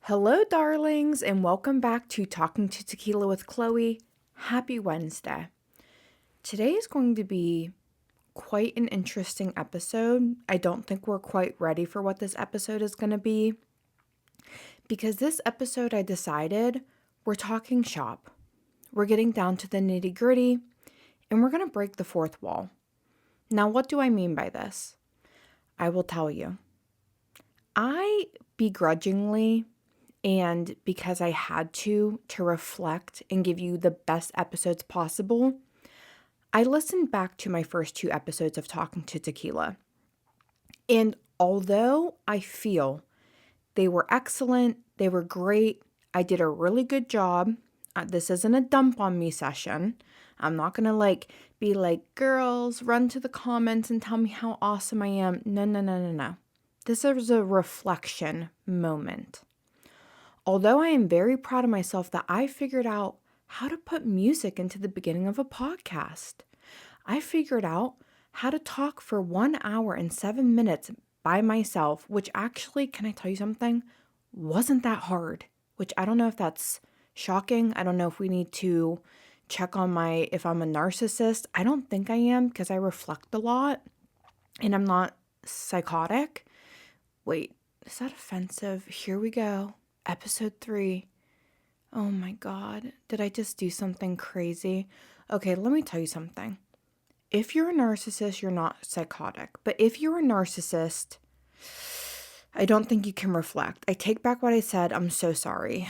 Hello, darlings, and welcome back to Talking to Tequila with Khloe. Happy Wednesday. Today is going to be quite an interesting episode. I don't think we're quite ready for what this episode is going to be because this episode I decided we're talking shop. We're getting down to the nitty-gritty and we're going to break the fourth wall. Now, what do I mean by this? I will tell you. I begrudgingly and because I had to reflect and give you the best episodes possible, I listened back to my first two episodes of Talking to Tequila. And although I feel they were excellent, they were great, I did a really good job. This isn't a dump on me session. I'm not going to be like, girls, run to the comments and tell me how awesome I am. No. This is a reflection moment. Although I am very proud of myself that I figured out how to put music into the beginning of a podcast. I figured out how to talk for 1 hour and 7 minutes by myself, which actually, can I tell you something? Wasn't that hard, which I don't know if that's shocking. I don't know if we need to check on if I'm a narcissist. I don't think I am because I reflect a lot and I'm not psychotic. Wait, is that offensive? Here we go. Episode 3. Oh my God. Did I just do something crazy? Okay, let me tell you something. If you're a narcissist, you're not psychotic. But if you're a narcissist, I don't think you can reflect. I take back what I said. I'm so sorry.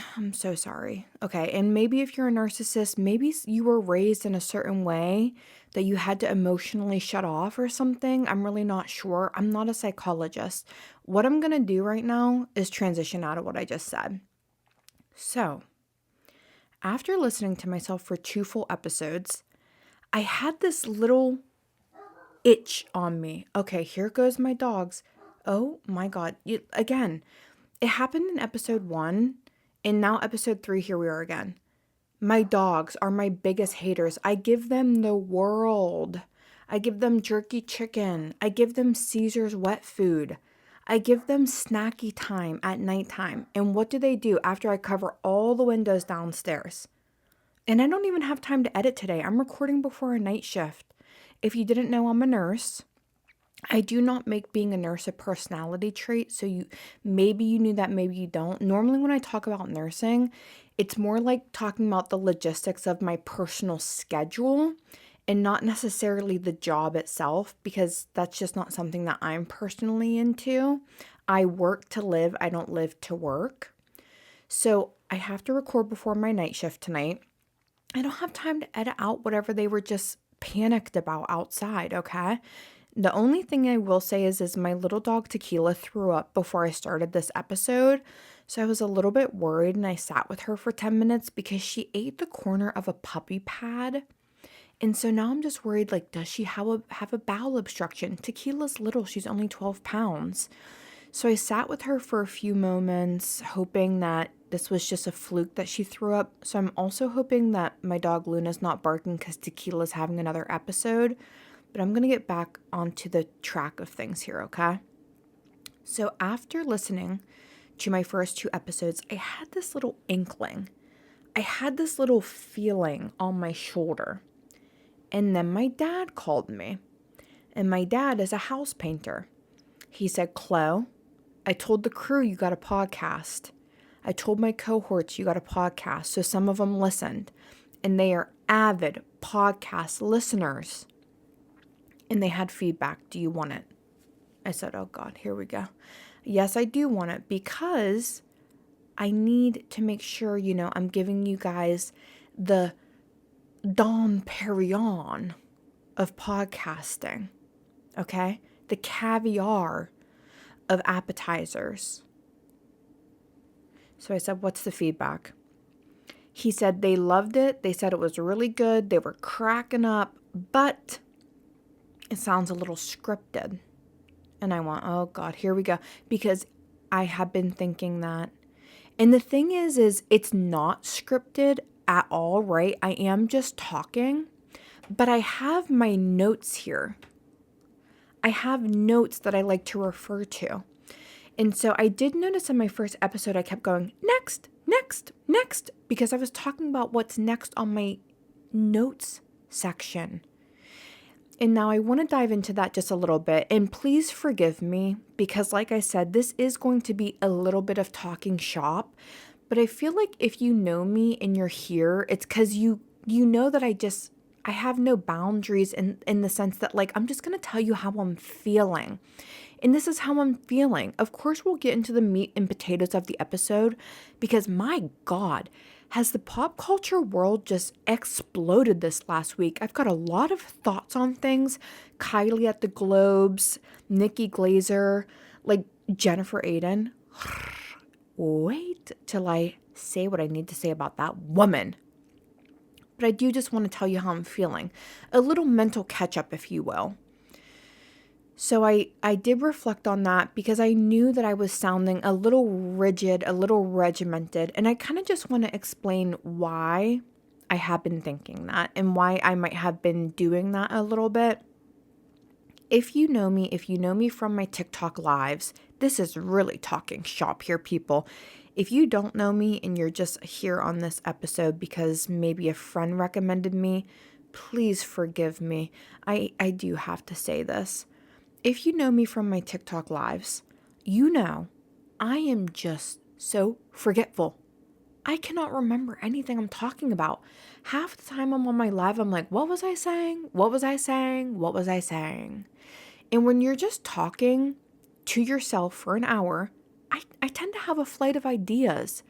Okay, and maybe if you're a narcissist, maybe you were raised in a certain way that you had to emotionally shut off or something. I'm really not sure. I'm not a psychologist. What I'm going to do right now is transition out of what I just said. So, after listening to myself for 2 full episodes, I had this little itch on me. Okay, here goes my dogs. Oh my God. Again, it happened in episode 1, and now episode 3, here we are again. My dogs are my biggest haters. I give them the world. I give them jerky chicken. I give them Caesar's wet food. I give them snacky time at nighttime. And what do after I cover all the windows downstairs? And I don't even have time to edit today. I'm recording before a night shift. If you didn't know, I'm a nurse. I do not make being a nurse a personality trait, so maybe you knew that, maybe you don't. Normally when I talk about nursing, it's more like talking about the logistics of my personal schedule and not necessarily the job itself, because that's just not something that I'm personally into. I work to live, I don't live to work. So I have to record before my night shift tonight. I don't have time to edit out whatever they were just panicked about outside, okay? The only thing I will say is my little dog Tequila threw up before I started this episode. So I was a little bit worried and I sat with her for 10 minutes because she ate the corner of a puppy pad. And so now I'm just worried, does she have a bowel obstruction? Tequila's little, she's only 12 pounds. So I sat with her for a few moments, hoping that this was just a fluke that she threw up. So I'm also hoping that my dog Luna's not barking because Tequila's having another episode. But I'm going to get back onto the track of things here, okay? So after listening to my first 2 episodes, I had this little inkling. I had this little feeling on my shoulder. And then my dad called me. And my dad is a house painter. He said, Khloe, I told the crew you got a podcast. I told my cohorts you got a podcast. So some of them listened. And they are avid podcast listeners. And they had feedback. Do you want it? I said, oh God, here we go. Yes, I do want it because I need to make sure, I'm giving you guys the Dom Perignon of podcasting. Okay? The caviar of appetizers. So I said, what's the feedback? He said they loved it. They said it was really good. They were cracking up, but it sounds a little scripted. And I went, oh God, here we go. Because I have been thinking that. And the thing is it's not scripted at all, right? I am just talking, but I have my notes here. I have notes that I like to refer to. And so I did notice in my first episode, I kept going, next, next, next, because I was talking about what's next on my notes section. And now I want to dive into that just a little bit. And please forgive me, because like I said, this is going to be a little bit of talking shop. But I feel like if you know me and you're here, it's because you know that I have no boundaries in the sense that, like, I'm just going to tell you how I'm feeling. And this is how I'm feeling. Of course, we'll get into the meat and potatoes of the episode, because my God, has the pop culture world just exploded this last week. I've got a lot of thoughts on things. Kylie at the Globes, Nikki Glaser, like Jennifer Aydin. Wait till I say what I need to say about that woman. But I do just want to tell you how I'm feeling. A little mental catch-up, if you will. So I did reflect on that because I knew that I was sounding a little rigid, a little regimented, and I kind of just want to explain why I have been thinking that and why I might have been doing that a little bit. If you know me from my TikTok lives, this is really talking shop here, people. If you don't know me and you're just here on this episode because maybe a friend recommended me, please forgive me. I do have to say this. If you know me from my TikTok lives, you know I am just so forgetful. I cannot remember anything I'm talking about. Half the time I'm on my live, I'm like, what was I saying? What was I saying? What was I saying? And when you're just talking to yourself for an hour, I tend to have a flight of ideas.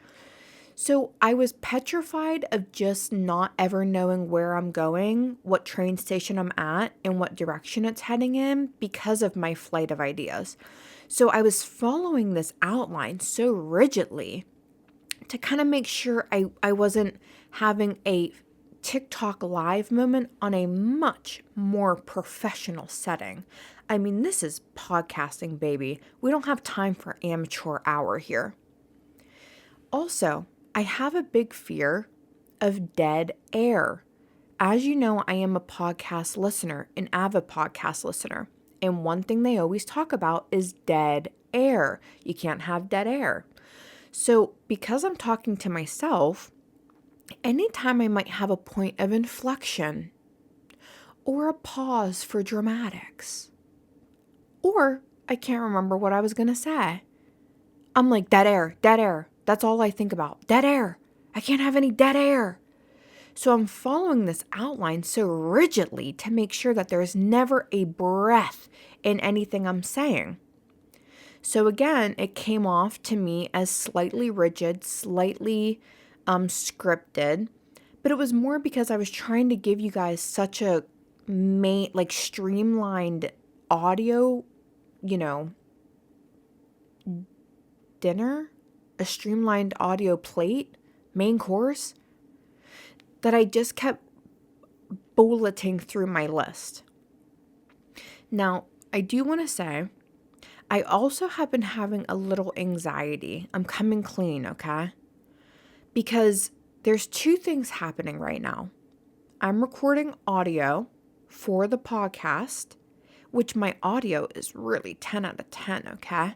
So I was petrified of just not ever knowing where I'm going, what train station I'm at, and what direction it's heading in because of my flight of ideas. So I was following this outline so rigidly to kind of make sure I wasn't having a TikTok live moment on a much more professional setting. I mean, this is podcasting, baby. We don't have time for amateur hour here. Also, I have a big fear of dead air. As you know, I am a podcast listener, an avid podcast listener. And one thing they always talk about is dead air. You can't have dead air. So because I'm talking to myself, anytime I might have a point of inflection or a pause for dramatics, or I can't remember what I was going to say, I'm like, dead air, dead air. That's all I think about. Dead air. I can't have any dead air. So I'm following this outline so rigidly to make sure that there's never a breath in anything I'm saying. So again, it came off to me as slightly rigid, slightly scripted, but it was more because I was trying to give you guys such a streamlined audio, dinner, a streamlined audio plate, main course, that I just kept bulleting through my list. Now, I do want to say, I also have been having a little anxiety. I'm coming clean, okay? Because there's two things happening right now. I'm recording audio for the podcast, which my audio is really 10 out of 10, okay?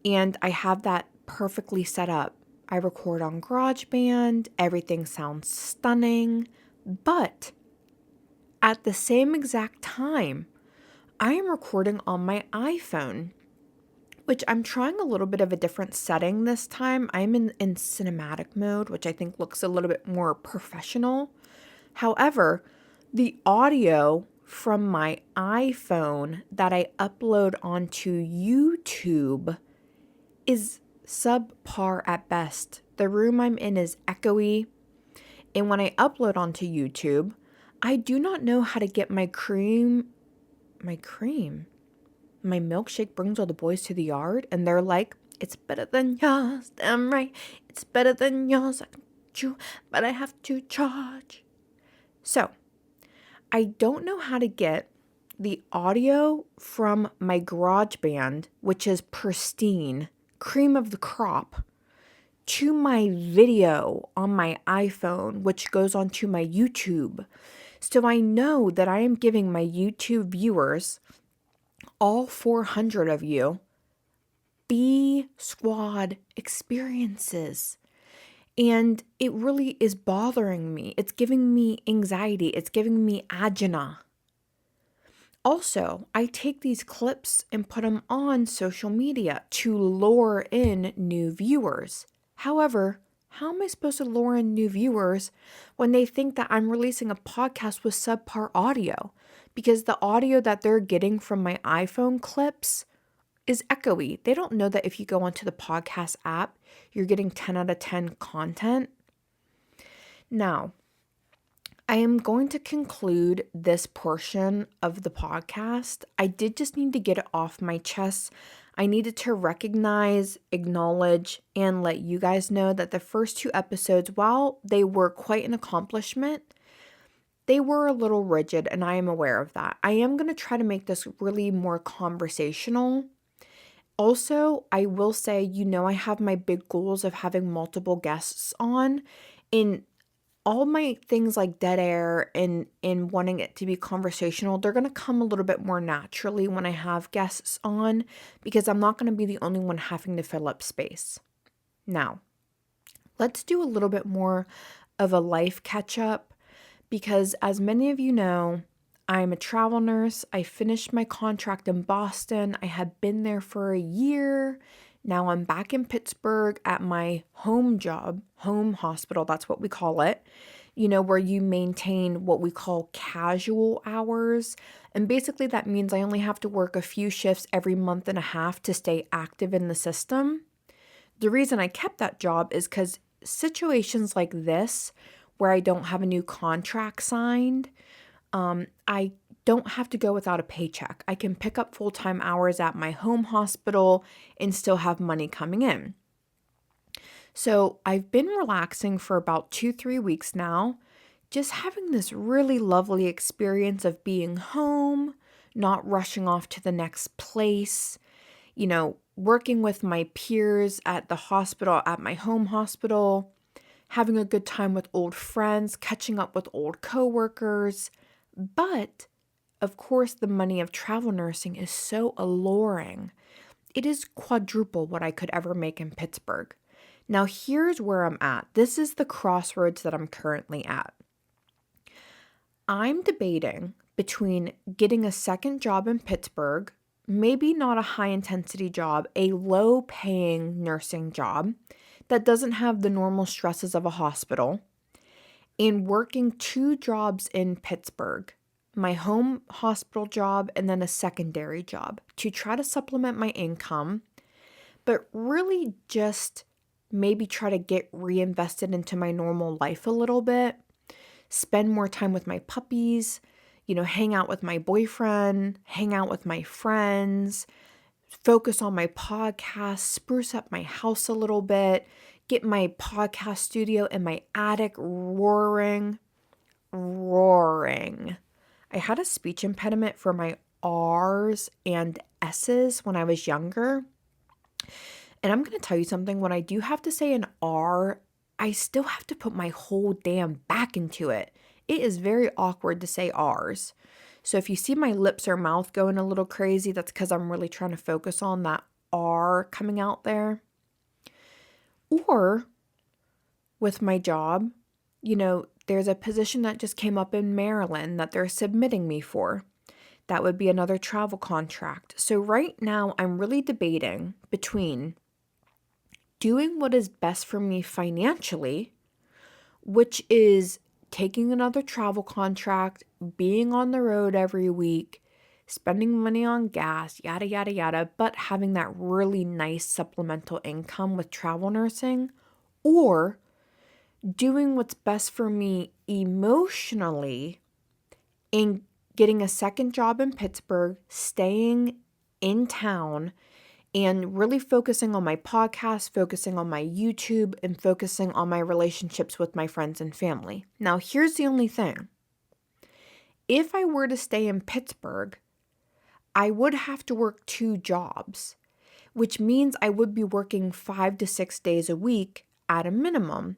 And I have that perfectly set up. I record on GarageBand, everything sounds stunning, but at the same exact time, I am recording on my iPhone, which I'm trying a little bit of a different setting this time. I'm in cinematic mode, which I think looks a little bit more professional. However, the audio from my iPhone that I upload onto YouTube is subpar at best. The room I'm in is echoey. And when I upload onto YouTube, I do not know how to get my milkshake brings all the boys to the yard, and they're like, it's better than yours, damn right. It's better than yours, I can chew, but I have to charge. So, I don't know how to get the audio from my GarageBand, which is pristine, cream of the crop, to my video on my iPhone, which goes onto my YouTube. So I know that I am giving my YouTube viewers, all 400 of you, B squad experiences. And it really is bothering me. It's giving me anxiety. It's giving me agina. Also, I take these clips and put them on social media to lure in new viewers. However, how am I supposed to lure in new viewers when they think that I'm releasing a podcast with subpar audio? Because the audio that they're getting from my iPhone clips is echoey. They don't know that if you go onto the podcast app, you're getting 10 out of 10 content. Now, I am going to conclude this portion of the podcast. I did just need to get it off my chest. I needed to recognize, acknowledge, and let you guys know that the first 2 episodes, while they were quite an accomplishment, they were a little rigid, and I am aware of that. I am going to try to make this really more conversational. Also, I will say, I have my big goals of having multiple guests on, and all my things like dead air and wanting it to be conversational, they're going to come a little bit more naturally when I have guests on, because I'm not going to be the only one having to fill up space. Now, let's do a little bit more of a life catch up, because as many of you know, I'm a travel nurse. I finished my contract in Boston. I had been there for a year. Now I'm back in Pittsburgh at my home job, home hospital, that's what we call it, where you maintain what we call casual hours. And basically that means I only have to work a few shifts every month and a half to stay active in the system. The reason I kept that job is because situations like this, where I don't have a new contract signed, I don't have to go without a paycheck. I can pick up full-time hours at my home hospital and still have money coming in. So I've been relaxing for about 2-3 weeks now, just having this really lovely experience of being home, not rushing off to the next place, working with my peers at the hospital, at my home hospital, having a good time with old friends, catching up with old coworkers. But, of course, the money of travel nursing is so alluring. It is quadruple what I could ever make in Pittsburgh. Now, here's where I'm at. This is the crossroads that I'm currently at. I'm debating between getting a second job in Pittsburgh, maybe not a high-intensity job, a low-paying nursing job that doesn't have the normal stresses of a hospital, and working 2 jobs in Pittsburgh, my home hospital job and then a secondary job, to try to supplement my income, but really just maybe try to get reinvested into my normal life a little bit, spend more time with my puppies, hang out with my boyfriend, hang out with my friends, focus on my podcast, spruce up my house a little bit, get my podcast studio in my attic roaring. I had a speech impediment for my R's and S's when I was younger. And I'm going to tell you something, when I do have to say an R, I still have to put my whole damn back into it. It is very awkward to say R's. So if you see my lips or mouth going a little crazy, that's because I'm really trying to focus on that R coming out there. Or with my job, there's a position that just came up in Maryland that they're submitting me for. That would be another travel contract. So right now I'm really debating between doing what is best for me financially, which is taking another travel contract, being on the road every week, spending money on gas, yada, yada, yada, but having that really nice supplemental income with travel nursing, or doing what's best for me emotionally and getting a second job in Pittsburgh, staying in town, and really focusing on my podcast, focusing on my YouTube, and focusing on my relationships with my friends and family. Now, here's the only thing. If I were to stay in Pittsburgh, I would have to work 2 jobs, which means I would be working 5 to 6 days a week at a minimum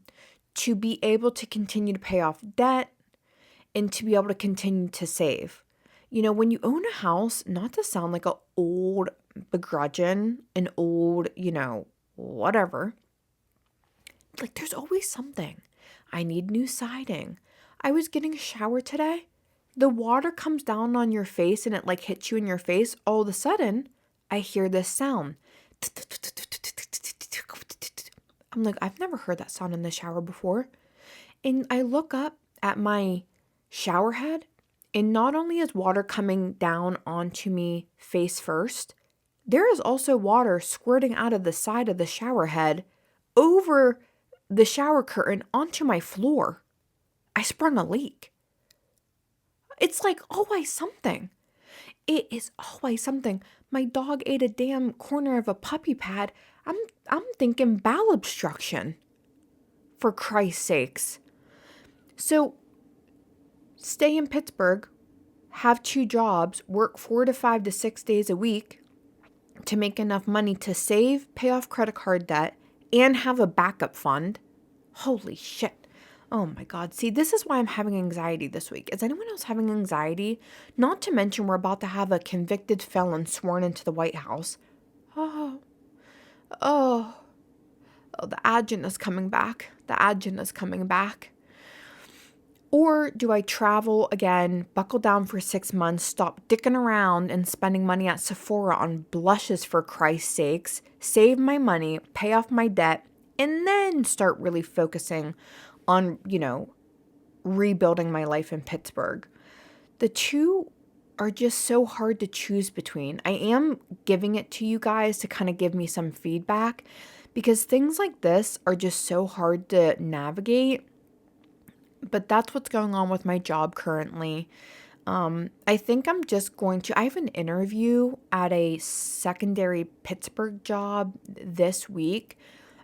to be able to continue to pay off debt and to be able to continue to save. When you own a house, not to sound like an old begrudging, an old, whatever. Like, there's always something. I need new siding. I was getting a shower today. The water comes down on your face and it like hits you in your face. All of a sudden, I hear this sound. I'm like, I've never heard that sound in the shower before. And I look up at my shower head, and not only is water coming down onto me face first, there is also water squirting out of the side of the shower head over the shower curtain onto my floor. I sprung a leak. It's like always something. It is always something. My dog ate a damn corner of a puppy pad. I'm thinking bowel obstruction. For Christ's sakes. So, stay in Pittsburgh, have 2 jobs, work 4 to 5 to 6 days a week to make enough money to save, pay off credit card debt, and have a backup fund. Holy shit. Oh my God. See, this is why I'm having anxiety this week. Is anyone else having anxiety? Not to mention we're about to have a convicted felon sworn into the White House. Oh, the Aydin is coming back. The Aydin is coming back. Or do I travel again, buckle down for 6 months, stop dicking around and spending money at Sephora on blushes for Christ's sakes, save my money, pay off my debt, and then start really focusing on, rebuilding my life in Pittsburgh? The two are just so hard to choose between. I am giving it to you guys to kind of give me some feedback because things like this are just so hard to navigate. But that's what's going on with my job currently. I think I'm just going to, I have an interview at a secondary Pittsburgh job this week.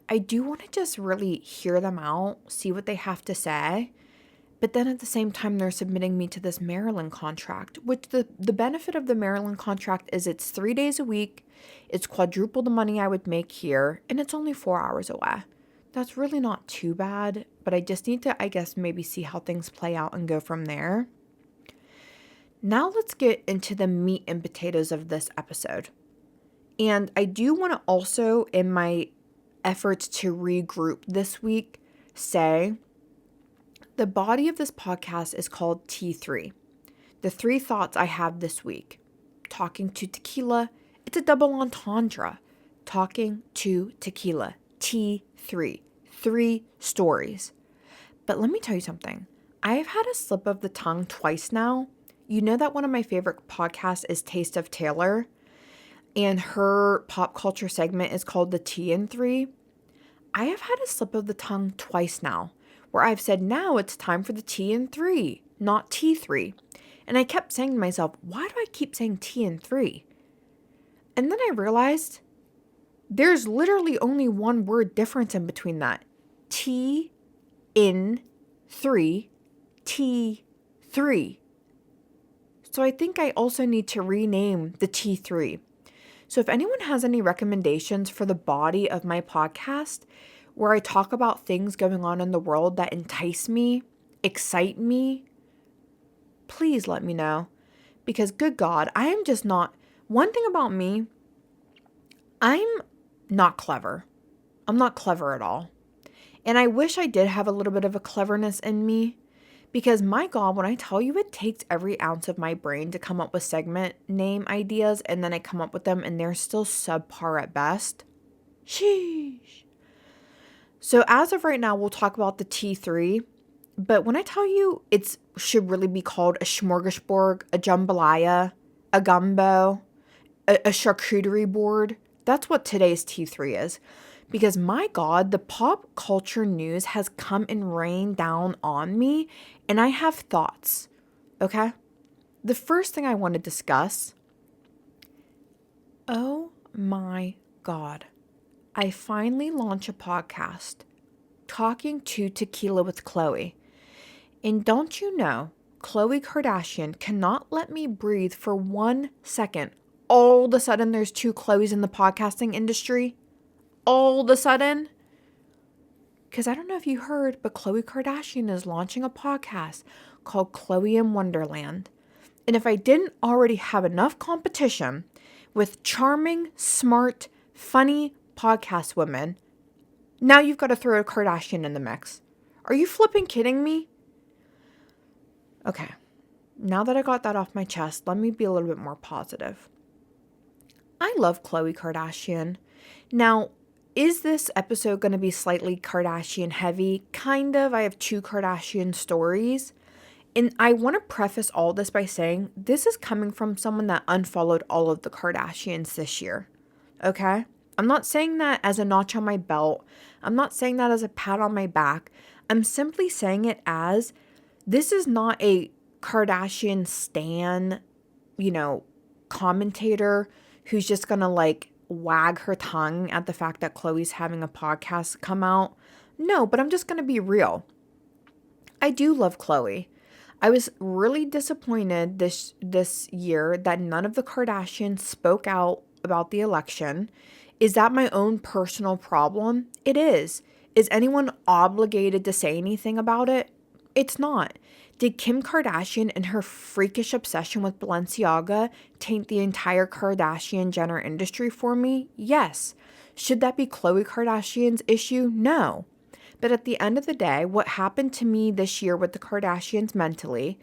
I do want to just really hear them out, see what they have to say. But then at the same time, they're submitting me to this Maryland contract, which the benefit of the Maryland contract is it's 3 days a week. It's quadruple the money I would make here, and it's only 4 hours away. That's really not too bad, but I just need to, I guess, maybe see how things play out and go from there. Now let's get into the meat and potatoes of this episode. And I do want to also, in my efforts to regroup this week, say the body of this podcast is called T3. The 3 thoughts I have this week. Talking to tequila. It's a double entendre. Talking to tequila. T3. 3 stories. But let me tell you something. I've had a slip of the tongue twice now. You know that one of my favorite podcasts is Taste of Taylor, and her pop culture segment is called the T in 3. I have had a slip of the tongue twice now, where I've said now it's time for the T in 3, not T3. And I kept saying to myself, why do I keep saying T in 3? And then I realized there's literally only one word difference in between that. T in 3, T3. So I think I also need to rename the T3. So if anyone has any recommendations for the body of my podcast, where I talk about things going on in the world that entice me, excite me, please let me know. Because good God, I am just not, one thing about me, I'm not clever. I'm not clever at all. And I wish I did have a little bit of a cleverness in me. Because my God, when I tell you it takes every ounce of my brain to come up with segment name ideas, and then I come up with them and they're still subpar at best. Sheesh. So as of right now, we'll talk about the T3. But when I tell you it should really be called a smorgasbord, a jambalaya, a gumbo, a charcuterie board, that's what today's T3 is. Because my God, the pop culture news has come and rained down on me, and I have thoughts, okay? The first thing I want to discuss, oh my God, I finally launched a podcast, Talking to Tequila with Khloe. And don't you know, Khloe Kardashian cannot let me breathe for 1 second. All of a sudden, there's 2 Khloes in the podcasting industry. All of a sudden. Because I don't know if you heard, but Khloe Kardashian is launching a podcast called Khloe in Wonderland. And if I didn't already have enough competition with charming, smart, funny podcast women. Now you've got to throw a Kardashian in the mix. Are you flipping kidding me? Okay, now that I got that off my chest, let me be a little bit more positive. I love Khloe Kardashian. Now, is this episode going to be slightly Kardashian heavy? Kind of. I have 2 Kardashian stories. And I want to preface all this by saying this is coming from someone that unfollowed all of the Kardashians this year. Okay? I'm not saying that as a notch on my belt. I'm not saying that as a pat on my back. I'm simply saying it as this is not a Kardashian stan, commentator who's just going to like wag her tongue at the fact that Khloe's having a podcast come out. No, but I'm just going to be real. I do love Khloe. I was really disappointed this year that none of the Kardashians spoke out about the election. Is that my own personal problem? It is. Is anyone obligated to say anything about it? It's not. Did Kim Kardashian and her freakish obsession with Balenciaga taint the entire Kardashian Jenner industry for me? Yes. Should that be Khloe Kardashian's issue? No. But at the end of the day, what happened to me this year with the Kardashians mentally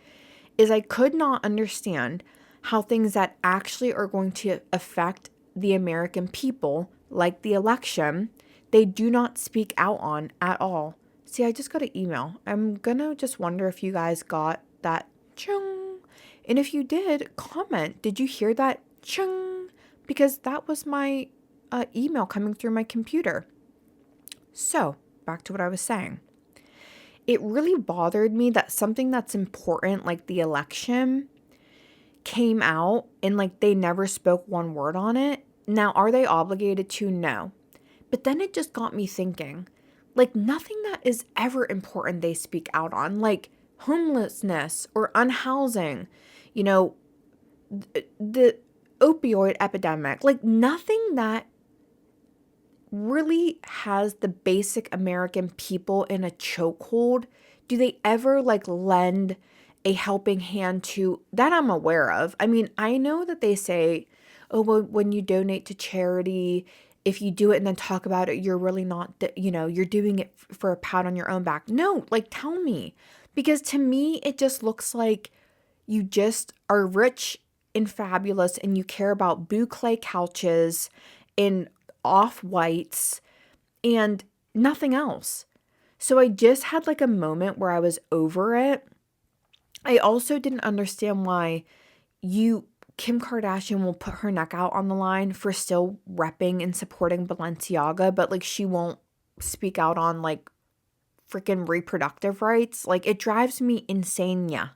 is I could not understand how things that actually are going to affect the American people, like the election, they do not speak out on at all. See, I just got an email. I'm going to just wonder if you guys got that chung. And if you did, comment. Did you hear that chung? Because that was my email coming through my computer. So, back to what I was saying. It really bothered me that something that's important, like the election, came out and like they never spoke one word on it. Now, are they obligated to? No. But then it just got me thinking, like nothing that is ever important they speak out on, like homelessness or unhousing, the opioid epidemic, like nothing that really has the basic American people in a chokehold. Do they ever like lend a helping hand to that I'm aware of? I mean, I know that they say, oh, well, when you donate to charity, if you do it and then talk about it, you're really not, you're doing it for a pat on your own back. No, like tell me, because to me, it just looks like you just are rich and fabulous and you care about boucle couches and off-whites and nothing else. So I just had like a moment where I was over it. I also didn't understand why Kim Kardashian will put her neck out on the line for still repping and supporting Balenciaga, but like she won't speak out on like freaking reproductive rights. Like it drives me insane. Yeah.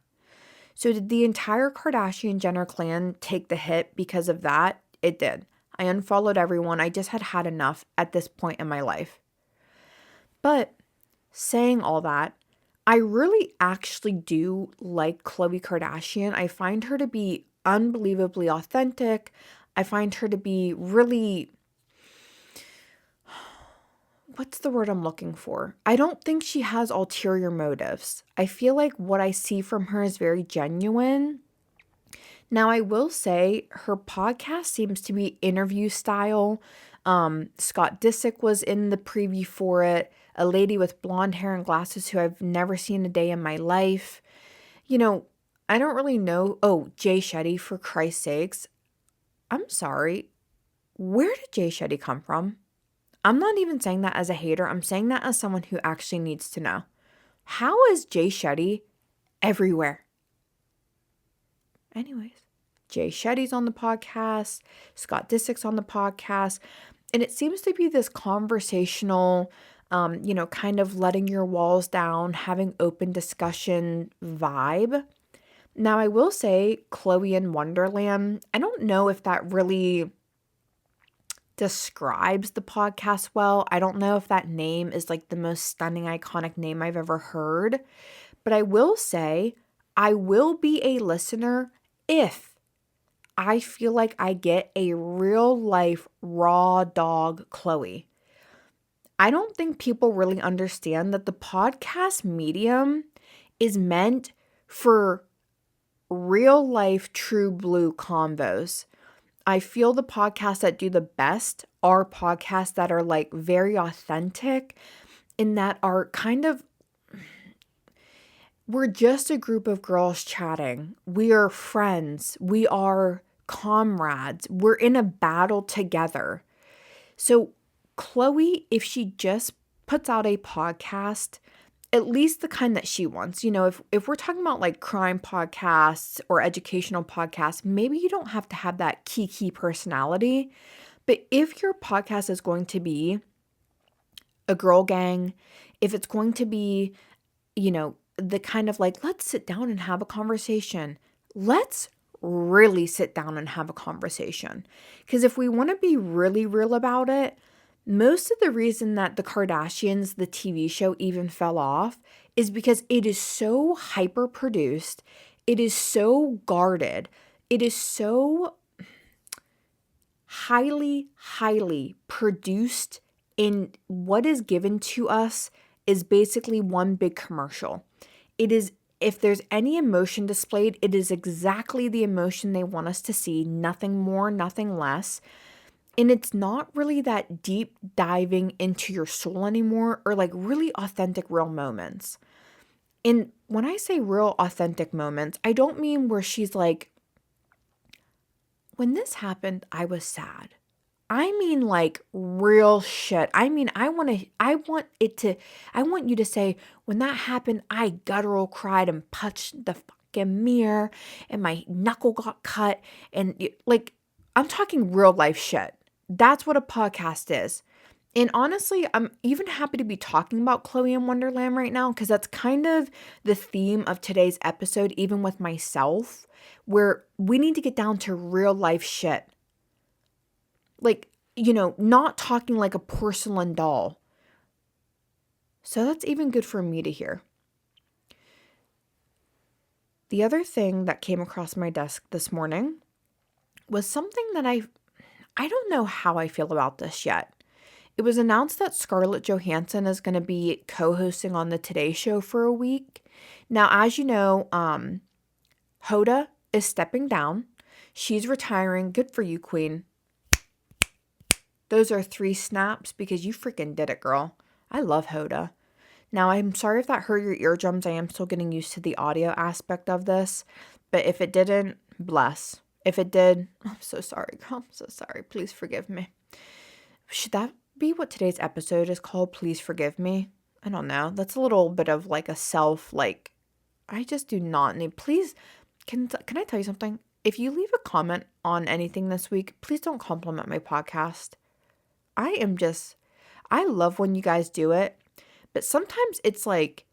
So did the entire Kardashian Jenner clan take the hit because of that? It did. I unfollowed everyone. I just had enough at this point in my life. But saying all that, I really actually do like Khloe Kardashian. I find her to be unbelievably authentic. I find her to be really, what's the word I'm looking for? I don't think she has ulterior motives. I feel like what I see from her is very genuine. Now, I will say her podcast seems to be interview style. Scott Disick was in the preview for it, a lady with blonde hair and glasses who I've never seen a day in my life. I don't really know. Oh, Jay Shetty, for Christ's sakes. I'm sorry. Where did Jay Shetty come from? I'm not even saying that as a hater. I'm saying that as someone who actually needs to know. How is Jay Shetty everywhere? Anyways, Jay Shetty's on the podcast, Scott Disick's on the podcast, and it seems to be this conversational, kind of letting your walls down, having open discussion vibe. Now, I will say Khloe in Wonderland, I don't know if that really describes the podcast well. I don't know if that name is like the most stunning, iconic name I've ever heard, but I will say I will be a listener if I feel like I get a real life raw dog Khloe. I don't think people really understand that the podcast medium is meant for real life true blue convos. I feel the podcasts that do the best are podcasts that are like very authentic and that are kind of, we're just a group of girls chatting. We are friends. We are comrades. We're in a battle together. So Khloe, if she just puts out a podcast, at least the kind that she wants, if we're talking about like crime podcasts or educational podcasts, maybe you don't have to have that key personality. But if your podcast is going to be a girl gang, if it's going to be, the kind of like, let's sit down and have a conversation, let's really sit down and have a conversation. Because if we want to be really real about it, most of the reason that the Kardashians, the TV show, even fell off is because it is so hyper produced. It is so guarded. It is so highly produced, and what is given to us is basically one big commercial. It is, if there's any emotion displayed, it is exactly the emotion they want us to see, nothing more, nothing less. And it's not really that deep diving into your soul anymore, or like really authentic, real moments. And when I say real authentic moments, I don't mean where she's like, when this happened, I was sad. I mean like real shit. I mean, I want you to say, when that happened, I guttural cried and punched the fucking mirror and my knuckle got cut. And like, I'm talking real life shit. That's what a podcast is. And honestly, I'm even happy to be talking about Khloe in Wonderland right now, because that's kind of the theme of today's episode, even with myself, where we need to get down to real life shit. Like, not talking like a porcelain doll. So that's even good for me to hear. The other thing that came across my desk this morning was something that I don't know how I feel about this yet. It was announced that Scarlett Johansson is going to be co-hosting on the Today Show for a week. Now, as you know, Hoda is stepping down. She's retiring. Good for you, Queen. Those are 3 snaps because you freaking did it, girl. I love Hoda. Now, I'm sorry if that hurt your eardrums. I am still getting used to the audio aspect of this. But if it didn't, bless. If it did, I'm so sorry, girl. I'm so sorry. Please forgive me. Should that be what today's episode is called? Please forgive me? I don't know. That's a little bit of like a self, like, I just do not need. Please, can I tell you something? If you leave a comment on anything this week, please don't compliment my podcast. I love when you guys do it, but sometimes it's like,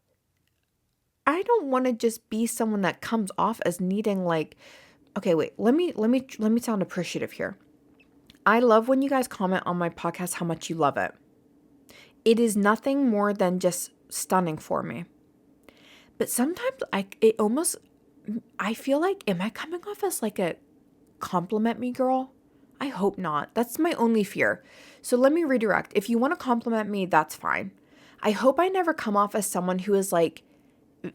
I don't want to just be someone that comes off as needing like, okay, wait, let me sound appreciative here. I love when you guys comment on my podcast how much you love it. It is nothing more than just stunning for me. But sometimes I feel like, am I coming off as like a compliment me girl? I hope not. That's my only fear. So let me redirect. If you want to compliment me, that's fine. I hope I never come off as someone who is like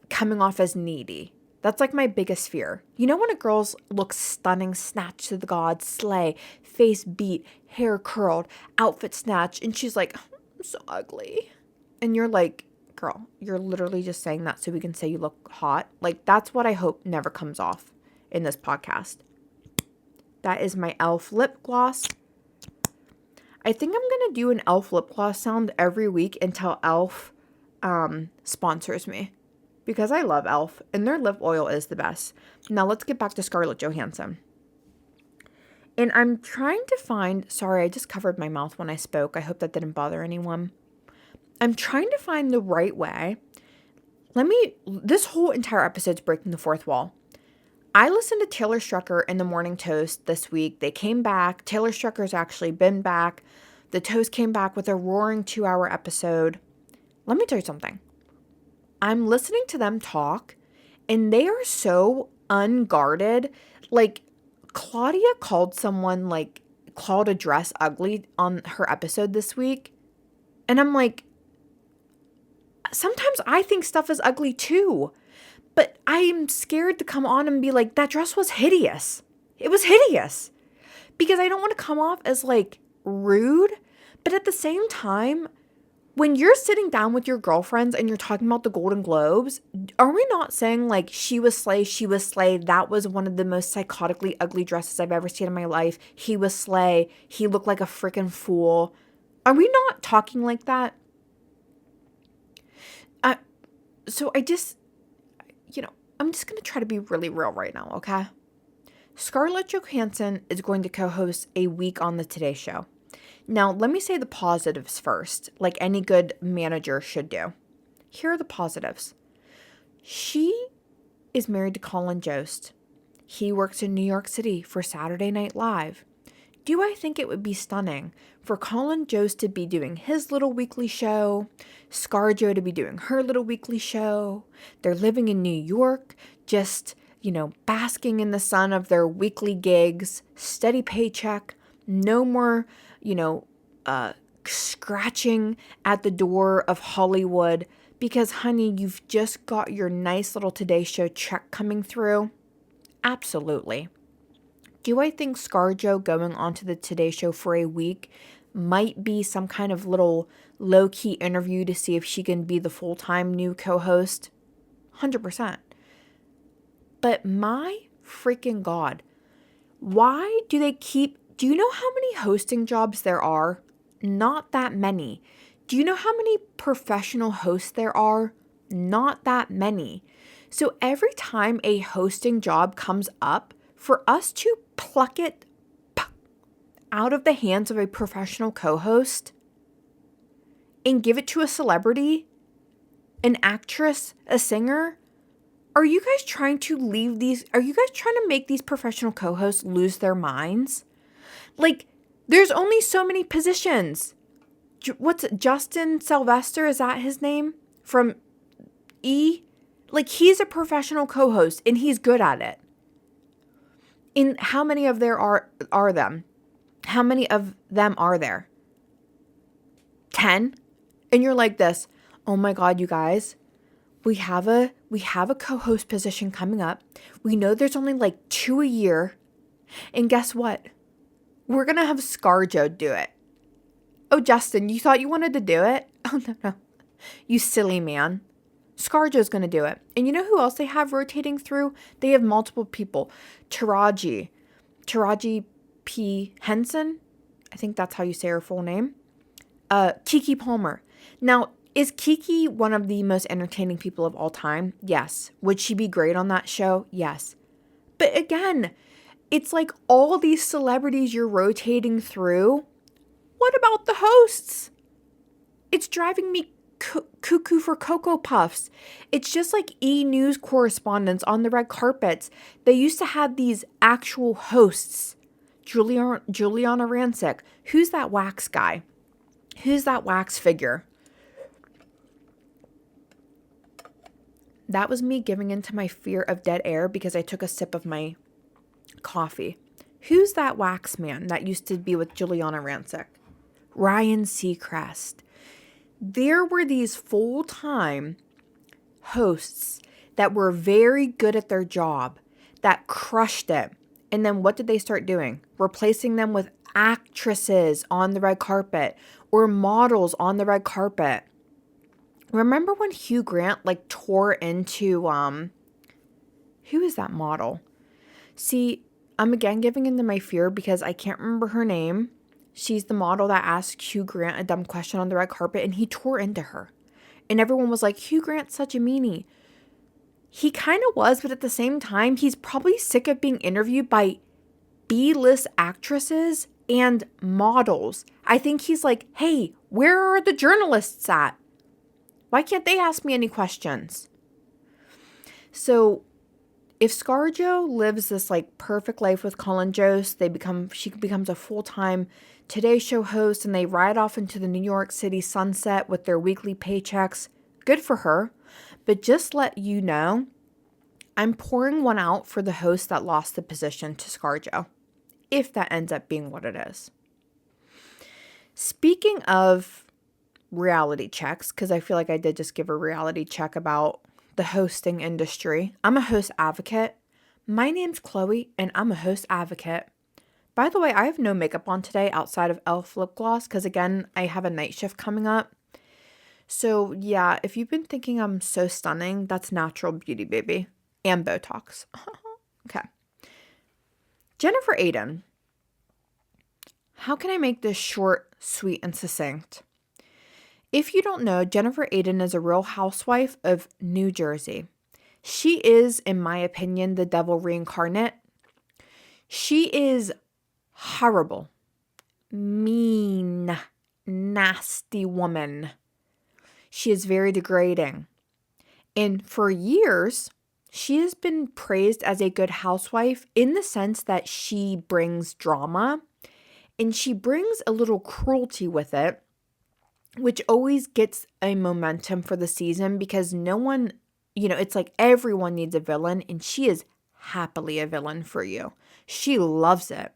coming off as needy. That's like my biggest fear. You know when a girl's looks stunning, snatched to the gods, slay, face beat, hair curled, outfit snatched, and she's like, I'm so ugly. And you're like, girl, you're literally just saying that so we can say you look hot. Like, that's what I hope never comes off in this podcast. That is my e.l.f. lip gloss. I think I'm going to do an e.l.f. lip gloss sound every week until e.l.f. Sponsors me. Because I love e.l.f. and their lip oil is the best. Now let's get back to Scarlett Johansson. And I'm trying to find, sorry, I just covered my mouth when I spoke. I hope that didn't bother anyone. I'm trying to find the right way. This whole entire episode's breaking the fourth wall. I listened to Taylor Strecker in the Morning Toast this week. They came back. Taylor Strecker's actually been back. The Toast came back with a roaring 2-hour episode. Let me tell you something. I'm listening to them talk, and they are so unguarded. Like, Claudia called a dress ugly on her episode this week. And I'm like, sometimes I think stuff is ugly too. But I am scared to come on and be like, that dress was hideous. It was hideous. because I don't want to come off as like rude, but at the same time, when you're sitting down with your girlfriends and you're talking about the Golden Globes, are we not saying like she was slay, that was one of the most psychotically ugly dresses I've ever seen in my life, he was slay, he looked like a freaking fool? Are we not talking like that? So I just, I'm just going to try to be really real right now, okay? Scarlett Johansson is going to co-host a week on the Today Show. Now, let me say the positives first, like any good manager should do. Here are the positives. She is married to Colin Jost. He works in New York City for Saturday Night Live. Do I think it would be stunning for Colin Jost to be doing his little weekly show, ScarJo to be doing her little weekly show? They're living in New York, just, basking in the sun of their weekly gigs, steady paycheck, no more, scratching at the door of Hollywood because, honey, you've just got your nice little Today Show check coming through. Absolutely. Do I think ScarJo going onto the Today Show for a week might be some kind of little low-key interview to see if she can be the full-time new co-host? 100%. But my freaking God, why do you know how many hosting jobs there are? Not that many. Do you know how many professional hosts there are? Not that many. So every time a hosting job comes up, for us to pluck it out of the hands of a professional co-host and give it to a celebrity, an actress, a singer, are you guys trying to make these professional co-hosts lose their minds? Like, there's only so many positions. Justin Sylvester, is that his name? From E! Like, he's a professional co-host and he's good at it. And how many of there are them? How many of them are there? 10? And you're like this, oh my God, you guys, we have a co-host position coming up. We know there's only like 2 a year. And guess what? We're going to have ScarJo do it. Oh, Justin, you thought you wanted to do it? Oh, no. You silly man. ScarJo's going to do it. And you know who else they have rotating through? They have multiple people. Taraji P. Henson. I think that's how you say her full name. Keke Palmer. Now, is Keke one of the most entertaining people of all time? Yes. Would she be great on that show? Yes. But again, it's like all these celebrities you're rotating through. What about the hosts? It's driving me cuckoo for Cocoa Puffs. It's just like E! News correspondents on the red carpets. They used to have these actual hosts. Juliana Rancic. Who's that wax guy? Who's that wax figure? That was me giving into my fear of dead air because I took a sip of my coffee. Who's that wax man that used to be with Juliana Rancic? Ryan Seacrest. There were these full-time hosts that were very good at their job, that crushed it. And then what did they start doing? Replacing them with actresses on the red carpet or models on the red carpet. Remember when Hugh Grant tore into, who is that model? See, I'm again giving into my fear because I can't remember her name. She's the model that asked Hugh Grant a dumb question on the red carpet and he tore into her. And everyone was like, Hugh Grant's such a meanie. He kind of was, but at the same time, he's probably sick of being interviewed by B-list actresses and models. I think he's like, hey, where are the journalists at? Why can't they ask me any questions? So if ScarJo lives this perfect life with Colin Jost, she becomes a full-time Today Show host and they ride off into the New York City sunset with their weekly paychecks. Good for her. But just let you know, I'm pouring one out for the host that lost the position to ScarJo, if that ends up being what it is. Speaking of reality checks, because I feel like I did just give a reality check about the hosting industry. I'm a host advocate. My name's Khloe, and I'm a host advocate. By the way, I have no makeup on today outside of e.l.f. lip gloss because, again, I have a night shift coming up. So, yeah, if you've been thinking I'm so stunning, that's natural beauty, baby. And Botox. Okay. Jennifer Aydin. How can I make this short, sweet, and succinct? If you don't know, Jennifer Aydin is a real housewife of New Jersey. She is, in my opinion, the devil reincarnate. She is horrible, mean, nasty woman. She is very degrading. And for years, she has been praised as a good housewife in the sense that she brings drama and she brings a little cruelty with it, which always gets a momentum for the season because no one, it's like everyone needs a villain, and she is happily a villain for you. She loves it.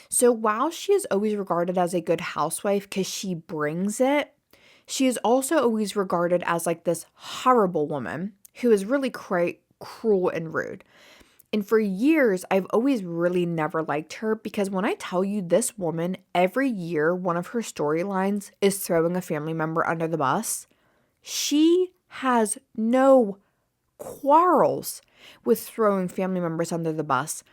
So while she is always regarded as a good housewife because she brings it, she is also always regarded as like this horrible woman who is really cruel and rude. And for years, I've always really never liked her because when I tell you this woman, every year, one of her storylines is throwing a family member under the bus. She has no quarrels with throwing family members under the bus.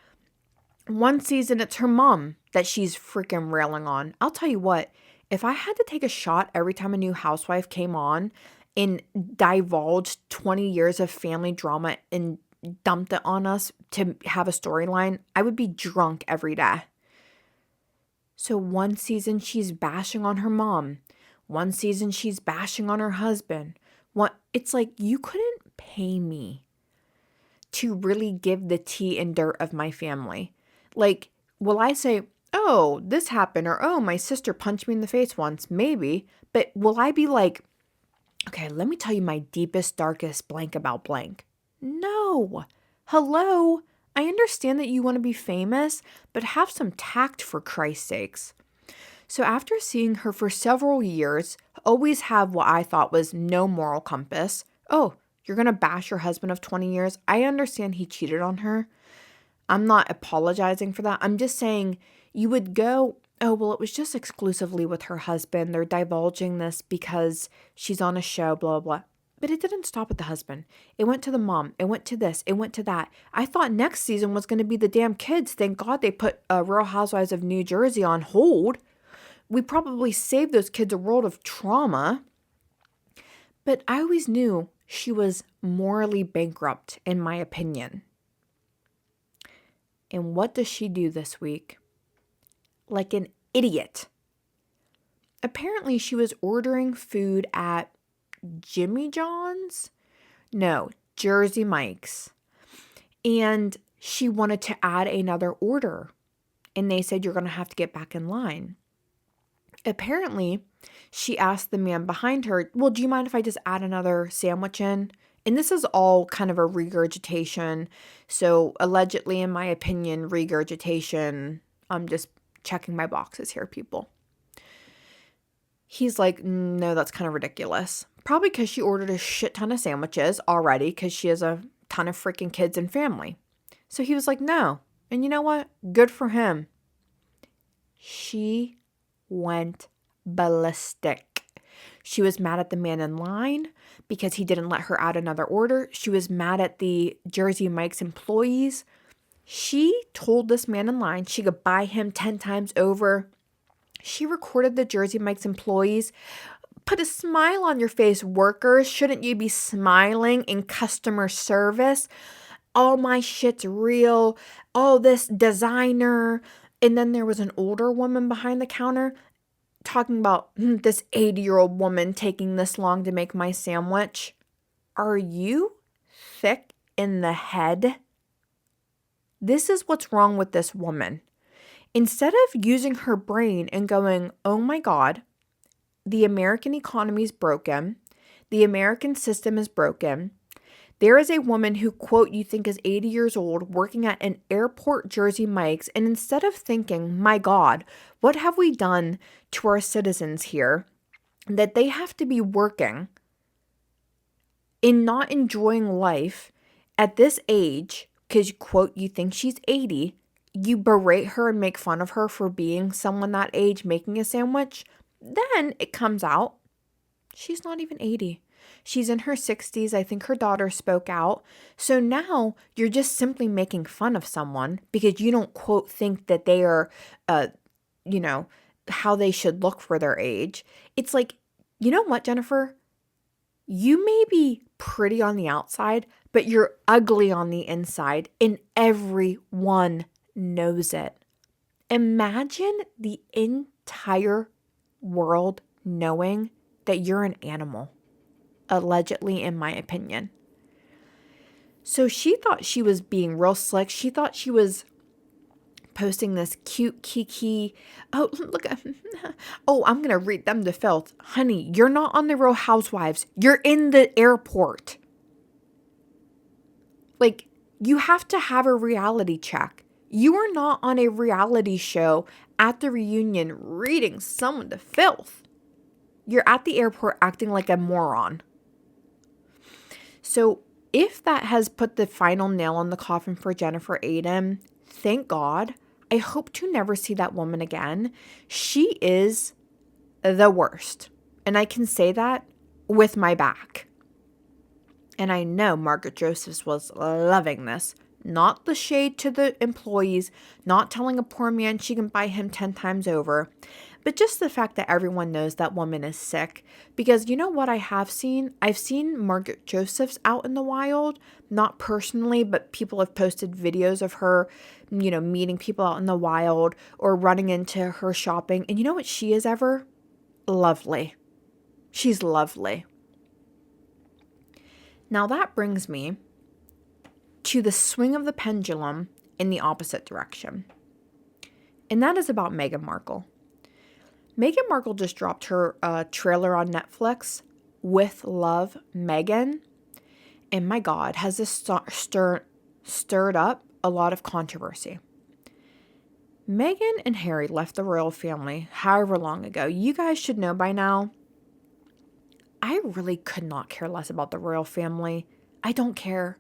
One season, it's her mom that she's freaking railing on. I'll tell you what, if I had to take a shot every time a new housewife came on and divulged 20 years of family drama and dumped it on us to have a storyline, I would be drunk every day. So one season she's bashing on her mom. One season she's bashing on her husband. It's like you couldn't pay me to really give the tea and dirt of my family. Like, will I say, oh, this happened, or oh, my sister punched me in the face once? Maybe. But will I be like, okay, let me tell you my deepest, darkest blank about blank? No. Hello. I understand that you want to be famous, but have some tact for Christ's sakes. So after seeing her for several years, always have what I thought was no moral compass. Oh, you're going to bash your husband of 20 years? I understand he cheated on her. I'm not apologizing for that. I'm just saying you would go, oh, well, it was just exclusively with her husband. They're divulging this because she's on a show, blah, blah, blah. But it didn't stop at the husband. It went to the mom. It went to this. It went to that. I thought next season was going to be the damn kids. Thank God they put Real Housewives of New Jersey on hold. We probably saved those kids a world of trauma. But I always knew she was morally bankrupt, in my opinion. And what does she do this week? Like an idiot. Apparently, she was ordering food at Jimmy John's? No, Jersey Mike's. And she wanted to add another order. And they said, you're going to have to get back in line. Apparently, she asked the man behind her, well, do you mind if I just add another sandwich in? And this is all kind of a regurgitation. So allegedly, in my opinion, regurgitation. I'm just checking my boxes here, people. He's like, no, that's kind of ridiculous. Probably because she ordered a shit ton of sandwiches already because she has a ton of freaking kids and family. So he was like, no. And you know what? Good for him. She went ballistic. She was mad at the man in line because he didn't let her add another order. She was mad at the Jersey Mike's employees. She told this man in line she could buy him 10 times over. She recorded the Jersey Mike's employees. Put a smile on your face, workers. Shouldn't you be smiling in customer service? All my shit's real. All this designer. And then there was an older woman behind the counter talking about this 80-year-old woman taking this long to make my sandwich. Are you thick in the head? This is what's wrong with this woman. Instead of using her brain and going, oh my God, the American economy is broken. The American system is broken. There is a woman who, quote, you think is 80 years old working at an airport Jersey Mike's. And instead of thinking, my God, what have we done to our citizens here that they have to be working and not enjoying life at this age because, quote, you think she's 80, you berate her and make fun of her for being someone that age making a sandwich, then it comes out she's not even 80. She's in her 60s. I think her daughter spoke out. So now you're just simply making fun of someone because you don't, quote, think that they are, you know, how they should look for their age. It's like, you know what, Jennifer? You may be pretty on the outside, but you're ugly on the inside, and everyone knows it. Imagine the entire world knowing that you're an animal, allegedly, in my opinion. So she thought she was being real slick. She thought she was posting this cute kiki. Oh, look. Oh, I'm going to read them to filth. Honey, you're not on the Real Housewives. You're in the airport. Like, you have to have a reality check. You are not on a reality show at the reunion reading someone to filth. You're at the airport acting like a moron. So if that has put the final nail in the coffin for Jennifer Aydin, thank God. I hope to never see that woman again. She is the worst. And I can say that with my back. And I know Margaret Josephs was loving this. Not the shade to the employees, not telling a poor man she can buy him 10 times over, but just the fact that everyone knows that woman is sick. Because you know what I have seen? I've seen Margaret Josephs out in the wild, not personally, but people have posted videos of her, meeting people out in the wild or running into her shopping. And you know what she is ever? Lovely. She's lovely. Now that brings me to the swing of the pendulum in the opposite direction. And that is about Meghan Markle. Meghan Markle just dropped her trailer on Netflix, With Love, Meghan. And my God, has this stirred up a lot of controversy. Meghan and Harry left the royal family however long ago. You guys should know by now. I really could not care less about the royal family. I don't care.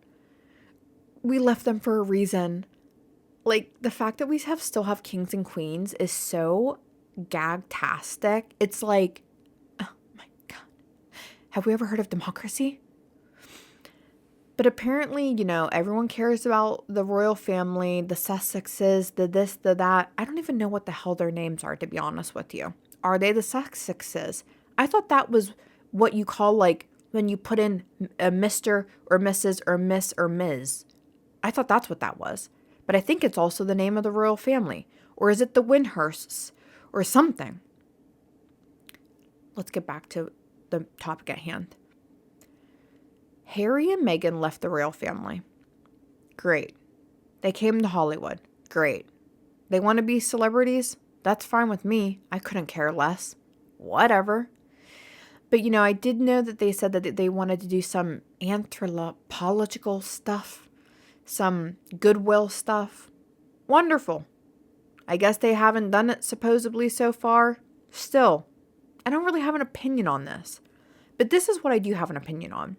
We left them for a reason. Like, the fact that we still have kings and queens is so gagtastic. It's like, oh my God. Have we ever heard of democracy? But apparently, everyone cares about the royal family, the Sussexes, the this, the that. I don't even know what the hell their names are, to be honest with you. Are they the Sussexes? I thought that was what you call, like, when you put in a Mr. or Mrs. or Miss or Ms. I thought that's what that was. But I think it's also the name of the royal family. Or is it the Windhursts? Or something. Let's get back to the topic at hand. Harry and Meghan left the royal family. Great. They came to Hollywood. Great. They want to be celebrities? That's fine with me. I couldn't care less. Whatever. But, I did know that they said that they wanted to do some anthropological stuff. Some goodwill stuff. Wonderful. I guess they haven't done it supposedly so far. Still, I don't really have an opinion on this. But this is what I do have an opinion on.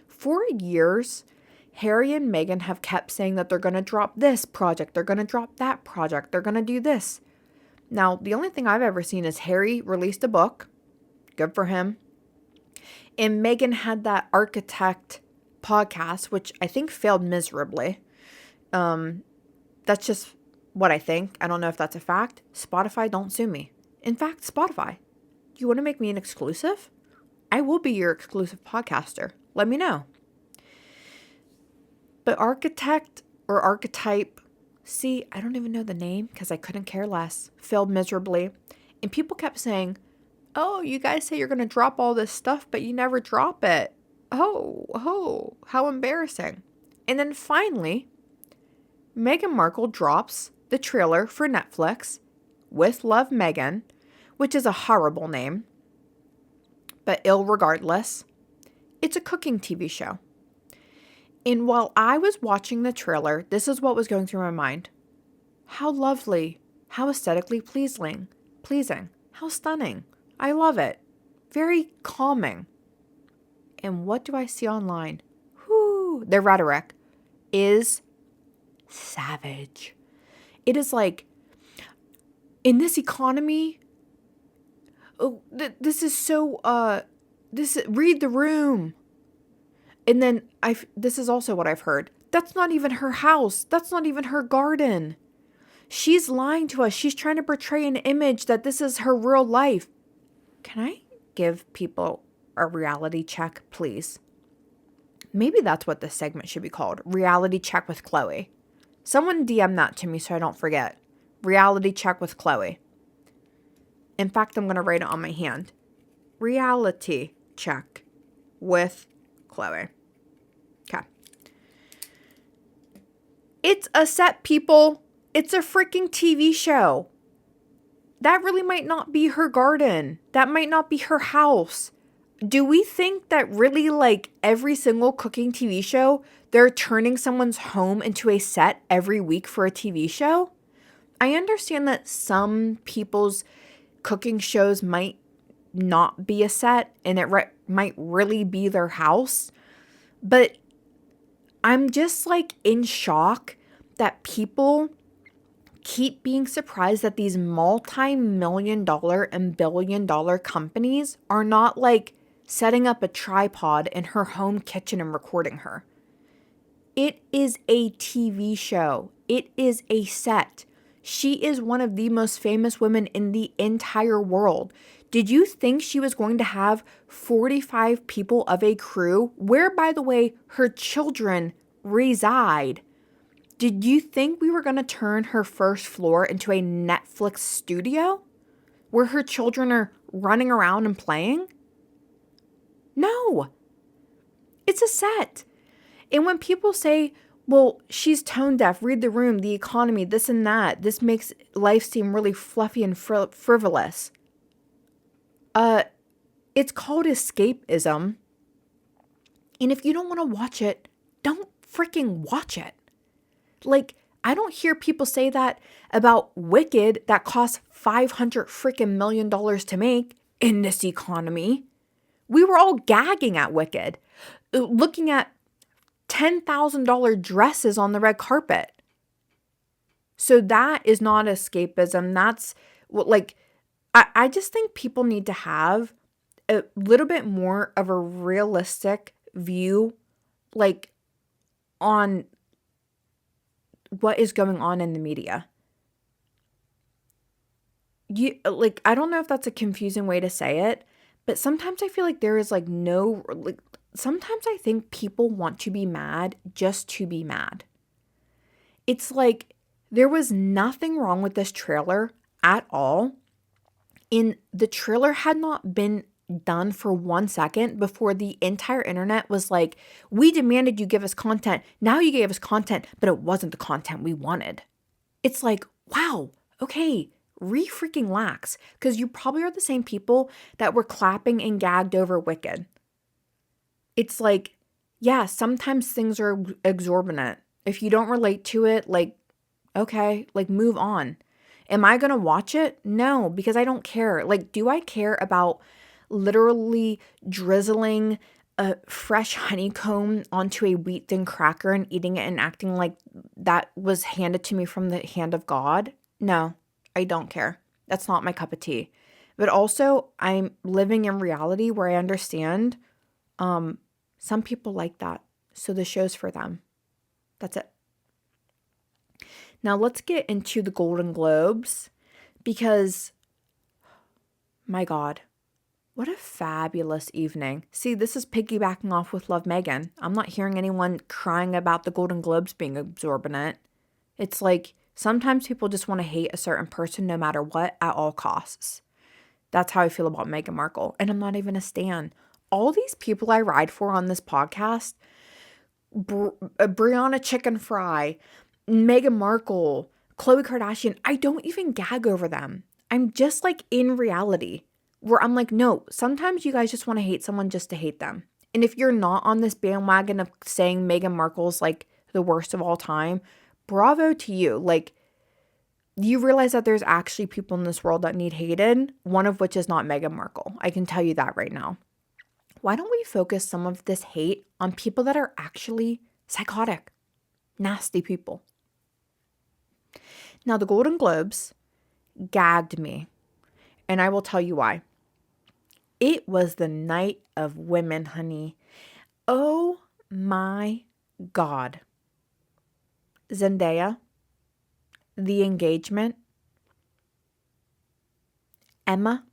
For years, Harry and Meghan have kept saying that they're going to drop this project. They're going to drop that project. They're going to do this. Now, the only thing I've ever seen is Harry released a book. Good for him. And Meghan had that architect podcast, which I think failed miserably. That's just what I think. I don't know if that's a fact. Spotify, don't sue me. In fact, Spotify, you want to make me an exclusive? I will be your exclusive podcaster. Let me know. But architect or archetype, see, I don't even know the name because I couldn't care less. Failed miserably. And people kept saying, oh, you guys say you're going to drop all this stuff, but you never drop it. Oh, how embarrassing. And then finally, Meghan Markle drops the trailer for Netflix, With Love, Meghan, which is a horrible name, but irregardless, it's a cooking TV show. And while I was watching the trailer, this is what was going through my mind. How lovely, how aesthetically pleasing, how stunning. I love it. Very calming. And what do I see online? Their rhetoric is savage. It is like, in this economy, oh, this is so, read the room. And then this is also what I've heard. That's not even her house. That's not even her garden. She's lying to us. She's trying to portray an image that this is her real life. Can I give people a reality check, please? Maybe that's what this segment should be called. Reality check with Khloe. Someone DM that to me so I don't forget. Reality check with Khloe. In fact, I'm going to write it on my hand. Reality check with Khloe. Okay. It's a set, people. It's a freaking TV show. That really might not be her garden. That might not be her house. Do we think that really, like, every single cooking TV show, they're turning someone's home into a set every week for a TV show? I understand that some people's cooking shows might not be a set and it might really be their house. But I'm just like in shock that people keep being surprised that these multi-million-dollar and billion-dollar companies are not like setting up a tripod in her home kitchen and recording her. It is a TV show. It is a set. She is one of the most famous women in the entire world. Did you think she was going to have 45 people of a crew, where, by the way, her children reside? Did you think we were going to turn her first floor into a Netflix studio where her children are running around and playing? No. It's a set. And when people say, well, she's tone deaf, read the room, the economy, this and that, this makes life seem really fluffy and frivolous. It's called escapism. And if you don't want to watch it, don't freaking watch it. Like, I don't hear people say that about Wicked that cost $500 freaking million to make in this economy. We were all gagging at Wicked, looking at $10,000 dresses on the red carpet. So that is not escapism. That's what, like, I just think people need to have a little bit more of a realistic view, like, on what is going on in the media. I don't know if that's a confusing way to say it, but sometimes I feel like there is like no, like, sometimes I think people want to be mad just to be mad. It's like there was nothing wrong with this trailer at all. And the trailer had not been done for 1 second before the entire internet was like, we demanded you give us content. Now you gave us content, but it wasn't the content we wanted. It's like, wow, okay, freaking lax. Because you probably are the same people that were clapping and gagged over Wicked. It's like, yeah, sometimes things are exorbitant. If you don't relate to it, like, okay, like, move on. Am I going to watch it? No, because I don't care. Like, do I care about literally drizzling a fresh honeycomb onto a wheat thin cracker and eating it and acting like that was handed to me from the hand of God? No, I don't care. That's not my cup of tea. But also, I'm living in reality where I understand some people like that. So the show's for them. That's it. Now let's get into the Golden Globes because, my God, what a fabulous evening. See, this is piggybacking off with Love Meghan. I'm not hearing anyone crying about the Golden Globes being exorbitant. It's like sometimes people just want to hate a certain person no matter what at all costs. That's how I feel about Meghan Markle. And I'm not even a stan. All these people I ride for on this podcast, Brianna Chicken Fry, Meghan Markle, Khloe Kardashian, I don't even gag over them. I'm just like in reality where I'm like, no, sometimes you guys just want to hate someone just to hate them. And if you're not on this bandwagon of saying Meghan Markle's like the worst of all time, bravo to you. Like, you realize that there's actually people in this world that need hated, one of which is not Meghan Markle. I can tell you that right now. Why don't we focus some of this hate on people that are actually psychotic, nasty people? Now, the Golden Globes gagged me, and I will tell you why. It was the night of women, honey. Oh my God. Zendaya, the engagement, Emma,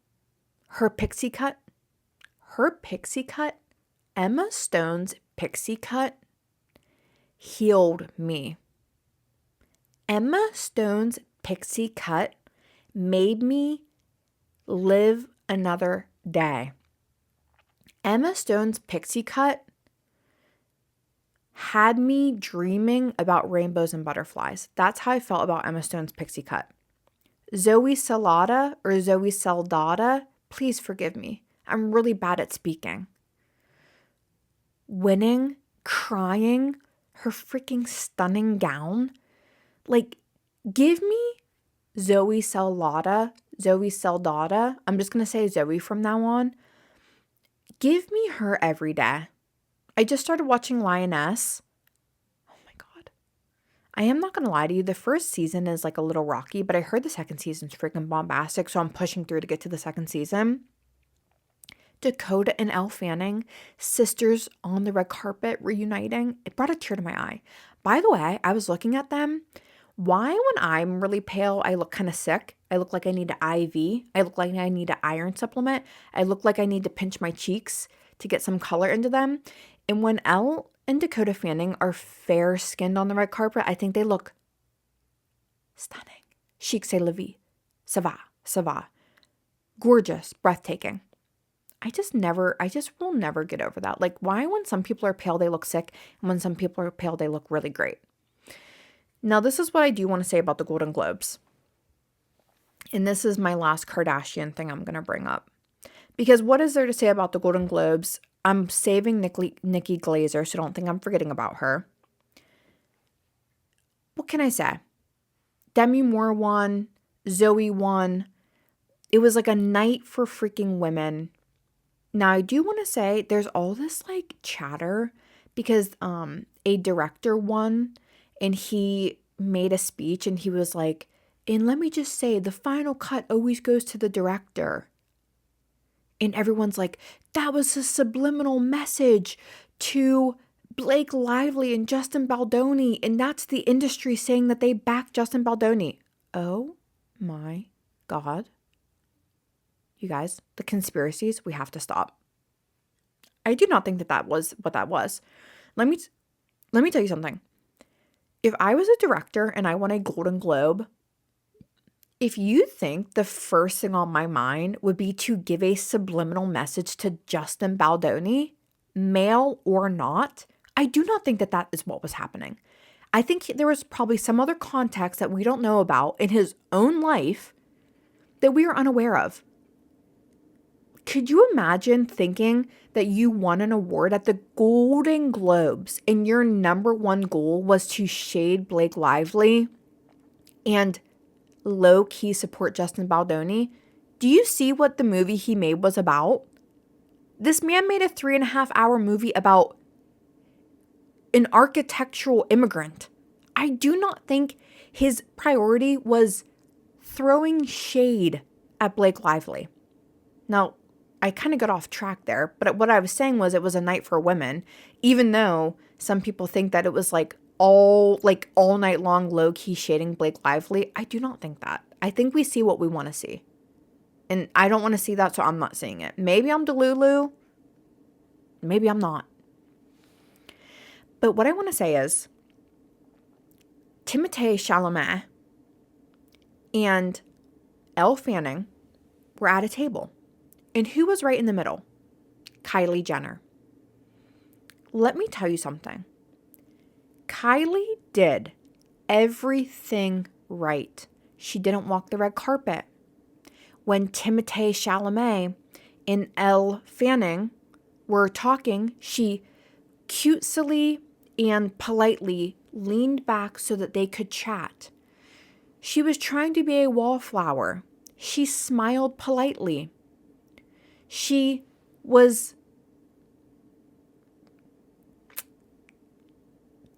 her pixie cut, Emma Stone's pixie cut healed me. Emma Stone's pixie cut made me live another day. Emma Stone's pixie cut had me dreaming about rainbows and butterflies. That's how I felt about Emma Stone's pixie cut. Zoe Saldana, please forgive me. I'm really bad at speaking. Winning, crying, her freaking stunning gown. Like, give me Zoe Saldana. I'm just going to say Zoe from now on. Give me her every day. I just started watching Lioness. Oh my God. I am not going to lie to you. The first season is like a little rocky, but I heard the second season's freaking bombastic, so I'm pushing through to get to the second season. Dakota and Elle Fanning, sisters on the red carpet reuniting. It brought a tear to my eye. By the way, I was looking at them. Why, when I'm really pale, I look kind of sick? I look like I need an IV. I look like I need an iron supplement. I look like I need to pinch my cheeks to get some color into them. And when Elle and Dakota Fanning are fair-skinned on the red carpet, I think they look stunning. Chic, c'est la vie. Ça va. Gorgeous, breathtaking. I just will never get over that. Like, why when some people are pale, they look sick, and when some people are pale, they look really great? Now, this is what I do want to say about the Golden Globes. And this is my last Kardashian thing I'm going to bring up. Because what is there to say about the Golden Globes? I'm saving Nikki Glaser, so don't think I'm forgetting about her. What can I say? Demi Moore won. Zoe won. It was like a night for freaking women. Now, I do want to say there's all this like chatter because a director won and he made a speech and he was like, and let me just say, the final cut always goes to the director. And everyone's like, that was a subliminal message to Blake Lively and Justin Baldoni. And that's the industry saying that they back Justin Baldoni. Oh my God. You guys, the conspiracies, we have to stop. I do not think that was what that was. Let me tell you something. If I was a director and I won a Golden Globe, if you think the first thing on my mind would be to give a subliminal message to Justin Baldoni, male or not, I do not think that is what was happening. I think there was probably some other context that we don't know about in his own life that we are unaware of. Could you imagine thinking that you won an award at the Golden Globes and your number one goal was to shade Blake Lively and low-key support Justin Baldoni? Do you see what the movie he made was about? This man made a 3.5-hour movie about an architectural immigrant. I do not think his priority was throwing shade at Blake Lively. Now, I kind of got off track there, but what I was saying was it was a night for women, even though some people think that it was like all night long low-key shading Blake Lively. I do not think that. I think we see what we want to see. And I don't want to see that, so I'm not seeing it. Maybe I'm Delulu. Maybe I'm not. But what I want to say is Timothée Chalamet and Elle Fanning were at a table. And who was right in the middle? Kylie Jenner. Let me tell you something. Kylie did everything right. She didn't walk the red carpet. When Timothée Chalamet and Elle Fanning were talking, she cutesily and politely leaned back so that they could chat. She was trying to be a wallflower. She smiled politely. She was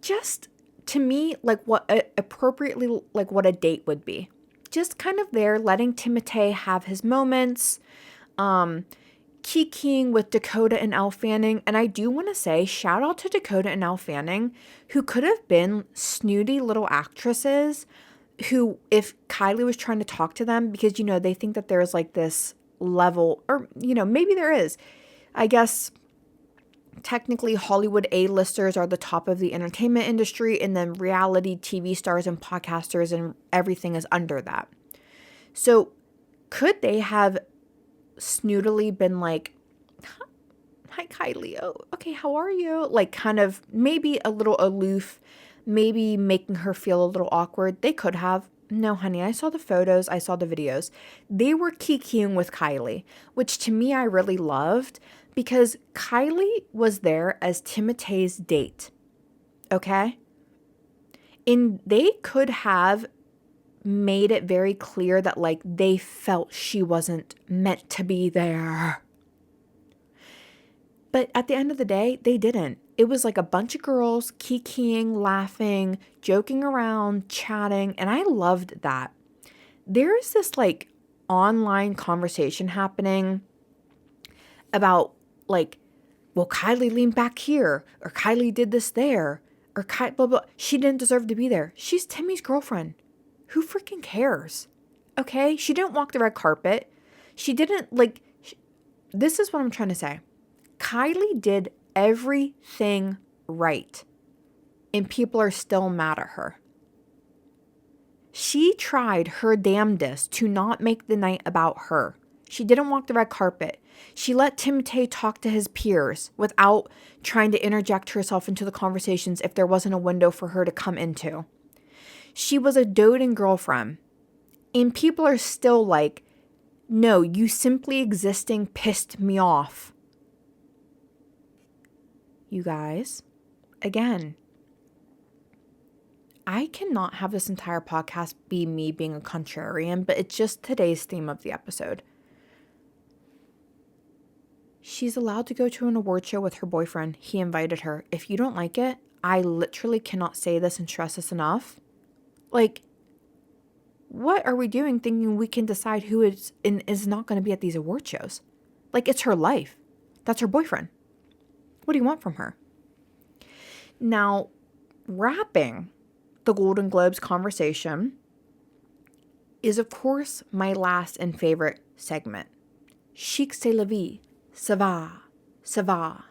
just to me, like what appropriately, like what a date would be. Just kind of there, letting Timothée have his moments, kikiing with Dakota and Elle Fanning. And I do want to say, shout out to Dakota and Elle Fanning, who could have been snooty little actresses who, if Kylie was trying to talk to them, because, you know, they think that there's like this level, or, you know, maybe there is. I guess technically Hollywood A-listers are the top of the entertainment industry, and then reality TV stars and podcasters and everything is under that. So could they have snootily been like, hi Kylie, oh, okay, how are you? Like kind of maybe a little aloof, maybe making her feel a little awkward. They could have. No, honey, I saw the photos, I saw the videos. They were kikiing with Kylie, which to me I really loved, because Kylie was there as Timothée's date, okay? And they could have made it very clear that, like, they felt she wasn't meant to be there. But at the end of the day, they didn't. It was like a bunch of girls kikiing, laughing, joking around, chatting, and I loved that. There's this, like, online conversation happening about, like, well, Kylie leaned back here, or Kylie did this there, or blah, blah. She didn't deserve to be there. She's Timmy's girlfriend. Who freaking cares? Okay? She didn't walk the red carpet. She didn't, like, this is what I'm trying to say. Kylie did everything right, and people are still mad at her. She tried her damnedest to not make the night about her. She didn't walk the red carpet. She let Timothée talk to his peers without trying to interject herself into the conversations if there wasn't a window for her to come into. She was a doting girlfriend. And people are still like, no, you simply existing pissed me off. You guys, again, I cannot have this entire podcast be me being a contrarian, but it's just today's theme of the episode. She's allowed to go to an award show with her boyfriend. He invited her. If you don't like it, I literally cannot say this and stress this enough. Like, what are we doing thinking we can decide who is and is not going to be at these award shows? Like, it's her life. That's her boyfriend. What do you want from her? Now, wrapping the Golden Globes conversation is, of course, my last and favorite segment. Chic c'est la vie. Ça va. Ça va.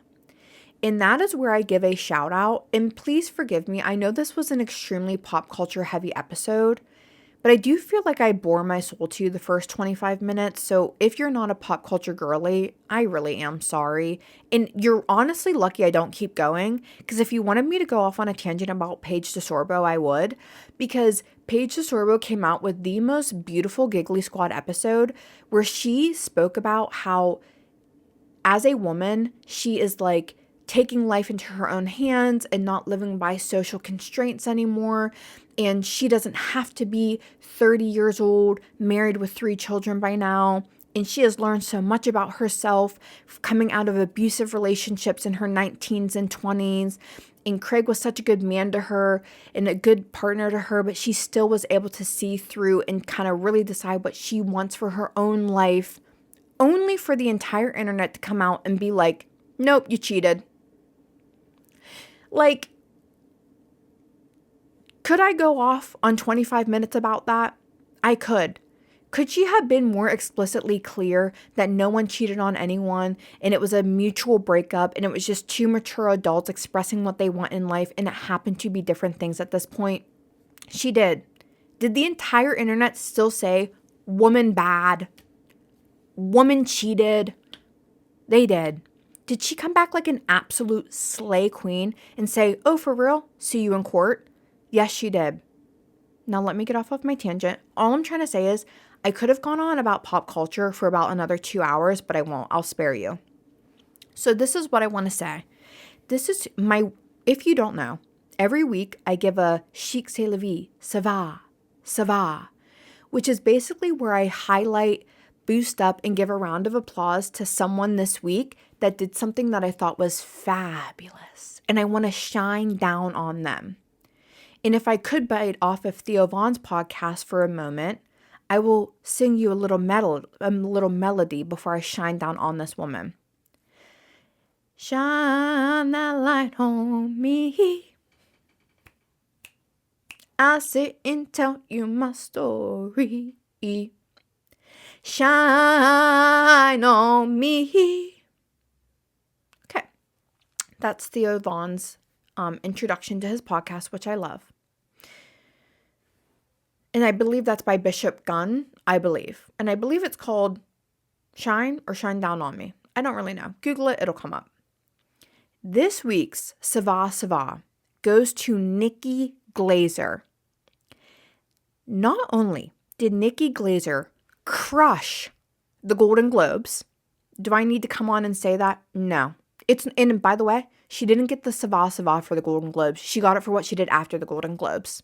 And that is where I give a shout out. And please forgive me. I know this was an extremely pop culture heavy episode, but I do feel like I bore my soul to you the first 25 minutes. So if you're not a pop culture girly, I really am sorry. And you're honestly lucky I don't keep going, because if you wanted me to go off on a tangent about Paige DeSorbo, I would. Because Paige DeSorbo came out with the most beautiful Giggly Squad episode where she spoke about how, as a woman, she is like taking life into her own hands and not living by social constraints anymore. And she doesn't have to be 30 years old, married with 3 children by now. And she has learned so much about herself coming out of abusive relationships in her 19s and 20s. And Craig was such a good man to her and a good partner to her, but she still was able to see through and kind of really decide what she wants for her own life, only for the entire internet to come out and be like, nope, you cheated. Like, could I go off on 25 minutes about that? I could. Could she have been more explicitly clear that no one cheated on anyone and it was a mutual breakup and it was just 2 mature adults expressing what they want in life and it happened to be different things at this point? She did. Did the entire internet still say, woman bad, woman cheated? They did. Did she come back like an absolute slay queen and say, oh, for real? See you in court? Yes, she did. Now let me get off of my tangent. All I'm trying to say is I could have gone on about pop culture for about another 2 hours, but I won't. I'll spare you. So this is what I want to say. This is if you don't know, every week I give a chic c'est la vie, ça va, which is basically where I highlight, boost up, and give a round of applause to someone this week that did something that I thought was fabulous. And I want to shine down on them. And if I could bite off of Theo Von's podcast for a moment, I will sing you a little melody before I shine down on this woman. Shine that light on me. I'll sit and tell you my story. Shine on me. Okay, that's Theo Von's introduction to his podcast, which I love. And I believe that's by Bishop Gunn, I believe. And I believe it's called Shine or Shine Down on Me. I don't really know. Google it, it'll come up. This week's Sava goes to Nikki Glaser. Not only did Nikki Glaser crush the Golden Globes, do I need to come on and say that? No. And by the way, she didn't get the Sava for the Golden Globes. She got it for what she did after the Golden Globes.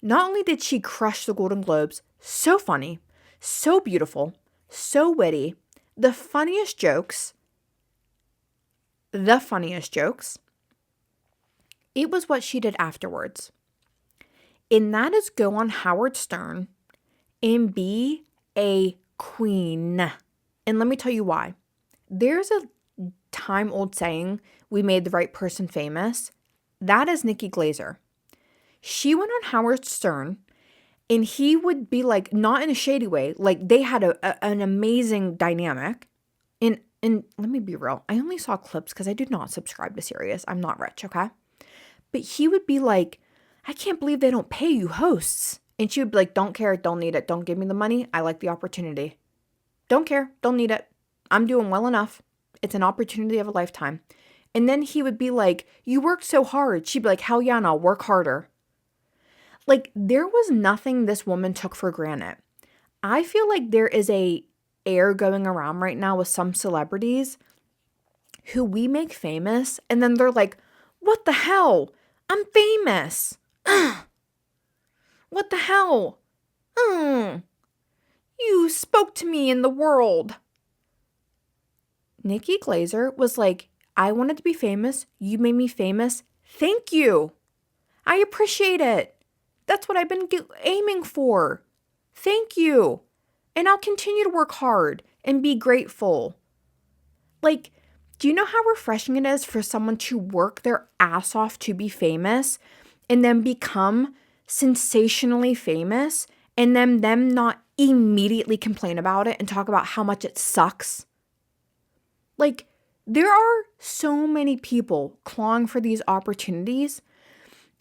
Not only did she crush the Golden Globes, so funny, so beautiful, so witty, the funniest jokes, it was what she did afterwards. And that is go on Howard Stern and be a queen. And let me tell you why. There's a time-old saying, we made the right person famous. That is Nikki Glaser. She went on Howard Stern, and he would be like, not in a shady way, like they had an amazing dynamic. And let me be real, I only saw clips because I did not subscribe to Sirius. I'm not rich, okay? But he would be like, I can't believe they don't pay you hosts. And she would be like, don't care, don't need it, don't give me the money. I like the opportunity. Don't care, don't need it. I'm doing well enough. It's an opportunity of a lifetime. And then he would be like, you worked so hard. She'd be like, hell yeah, and I'll work harder. Like, there was nothing this woman took for granted. I feel like there is a air going around right now with some celebrities who we make famous, and then they're like, what the hell? I'm famous. What the hell? You spoke to me in the world. Nikki Glaser was like, I wanted to be famous. You made me famous. Thank you. I appreciate it. That's what I've been aiming for. Thank you. And I'll continue to work hard and be grateful. Like, do you know how refreshing it is for someone to work their ass off to be famous and then become sensationally famous and then them not immediately complain about it and talk about how much it sucks? Like, there are so many people clawing for these opportunities,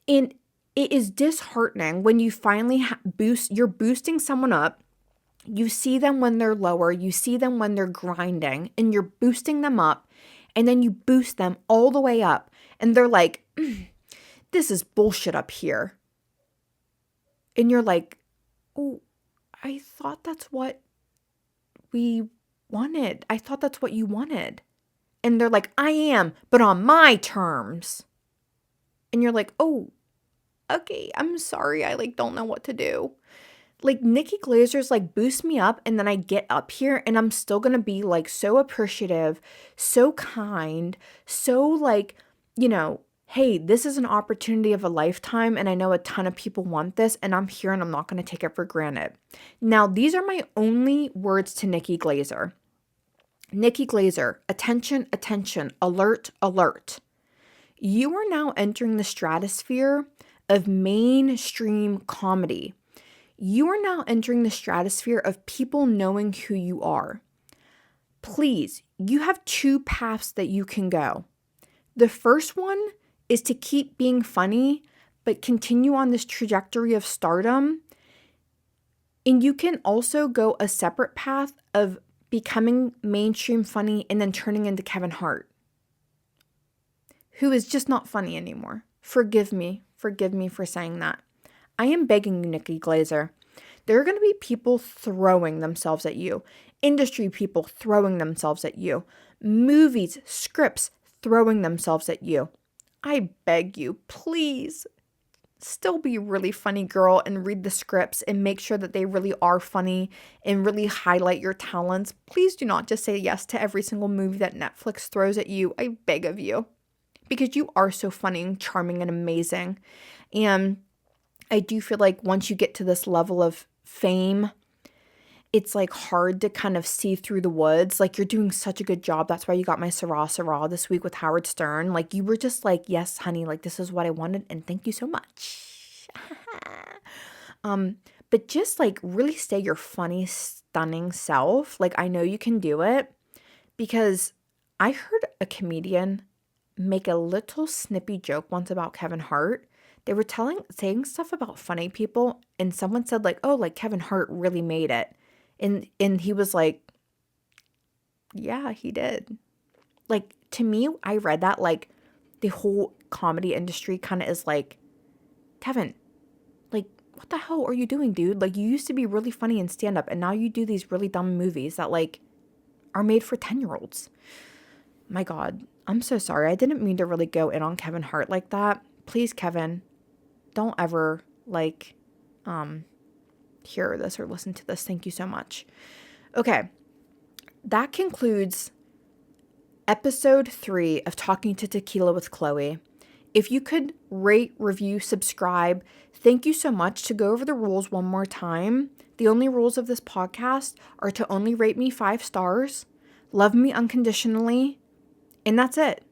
and it is disheartening when you finally you're boosting someone up. You see them when they're lower. You see them when they're grinding, and you're boosting them up, and then you boost them all the way up, and they're like, this is bullshit up here. And you're like, oh, I thought that's what we wanted. I thought that's what you wanted. And they're like, I am, but on my terms. And you're like, oh, okay, I'm sorry. I don't know what to do. Like, Nikki Glazer's boost me up, and then I get up here and I'm still going to be so appreciative, so kind, so hey, this is an opportunity of a lifetime, and I know a ton of people want this, and I'm here and I'm not going to take it for granted. Now, these are my only words to Nikki Glaser. Nikki Glaser, attention, attention, alert, alert. You are now entering the stratosphere of mainstream comedy. You are now entering the stratosphere of people knowing who you are. Please, you have two paths that you can go. The first one is to keep being funny, but continue on this trajectory of stardom. And you can also go a separate path of becoming mainstream funny and then turning into Kevin Hart, who is just not funny anymore. Forgive me for saying that. I am begging you, Nikki Glaser. There are going to be people throwing themselves at you. Industry people throwing themselves at you. Movies, scripts throwing themselves at you. I beg you, please, still be a really funny girl and read the scripts and make sure that they really are funny and really highlight your talents. Please do not just say yes to every single movie that Netflix throws at you. I beg of you. because you are so funny and charming and amazing. And I do feel like once you get to this level of fame, it's like hard to kind of see through the woods. Like, you're doing such a good job. That's why you got my Sarah this week with Howard Stern. Like, you were just like, yes, honey, like, this is what I wanted, and thank you so much. But just like really stay your funny, stunning self. Like, I know you can do it, because I heard a comedian make a little snippy joke once about Kevin Hart. They were saying stuff about funny people, and someone said like, "Oh, like Kevin Hart really made it." And he was like, "Yeah, he did." Like, to me, I read that like the whole comedy industry kind of is like, "Kevin, like, what the hell are you doing, dude? Like, you used to be really funny in stand up, and now you do these really dumb movies that like are made for 10-year-olds." My God, I'm so sorry. I didn't mean to really go in on Kevin Hart like that. Please, Kevin, don't ever like hear this or listen to this. Thank you so much. Okay, that concludes episode 3 of Talking to Tequila with Khloe. If you could rate, review, subscribe, thank you so much. To go over the rules one more time, the only rules of this podcast are to only rate me 5 stars, love me unconditionally, and that's it.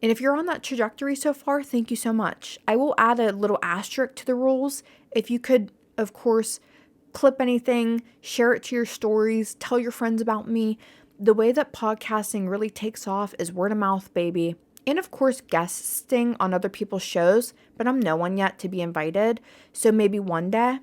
And if you're on that trajectory so far, thank you so much. I will add a little asterisk to the rules. If you could, of course, clip anything, share it to your stories, tell your friends about me. The way that podcasting really takes off is word of mouth, baby. And of course, guesting on other people's shows, but I'm no one yet to be invited. So maybe one day,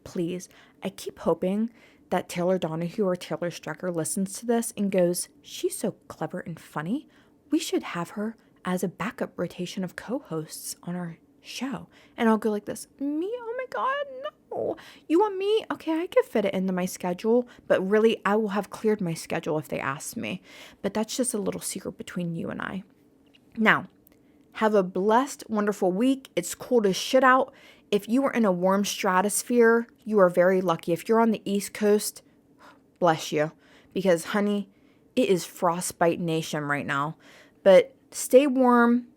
please. I keep hoping that Taylor Donahue or Taylor Strecker listens to this and goes, "She's so clever and funny. We should have her as a backup rotation of co-hosts on our show." And I'll go like this, "Me? Oh my God, no. You want me? Okay, I could fit it into my schedule, but really I will have cleared my schedule if they ask me." But that's just a little secret between you and I. Now, have a blessed, wonderful week. It's cold as shit out. If you are in a warm stratosphere, you are very lucky. If you're on the East Coast, bless you, because honey, it is frostbite nation right now. But stay warm,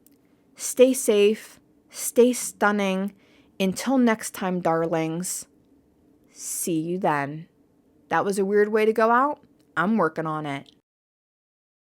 stay safe, stay stunning. Until next time, darlings. See you then. That was a weird way to go out. I'm working on it.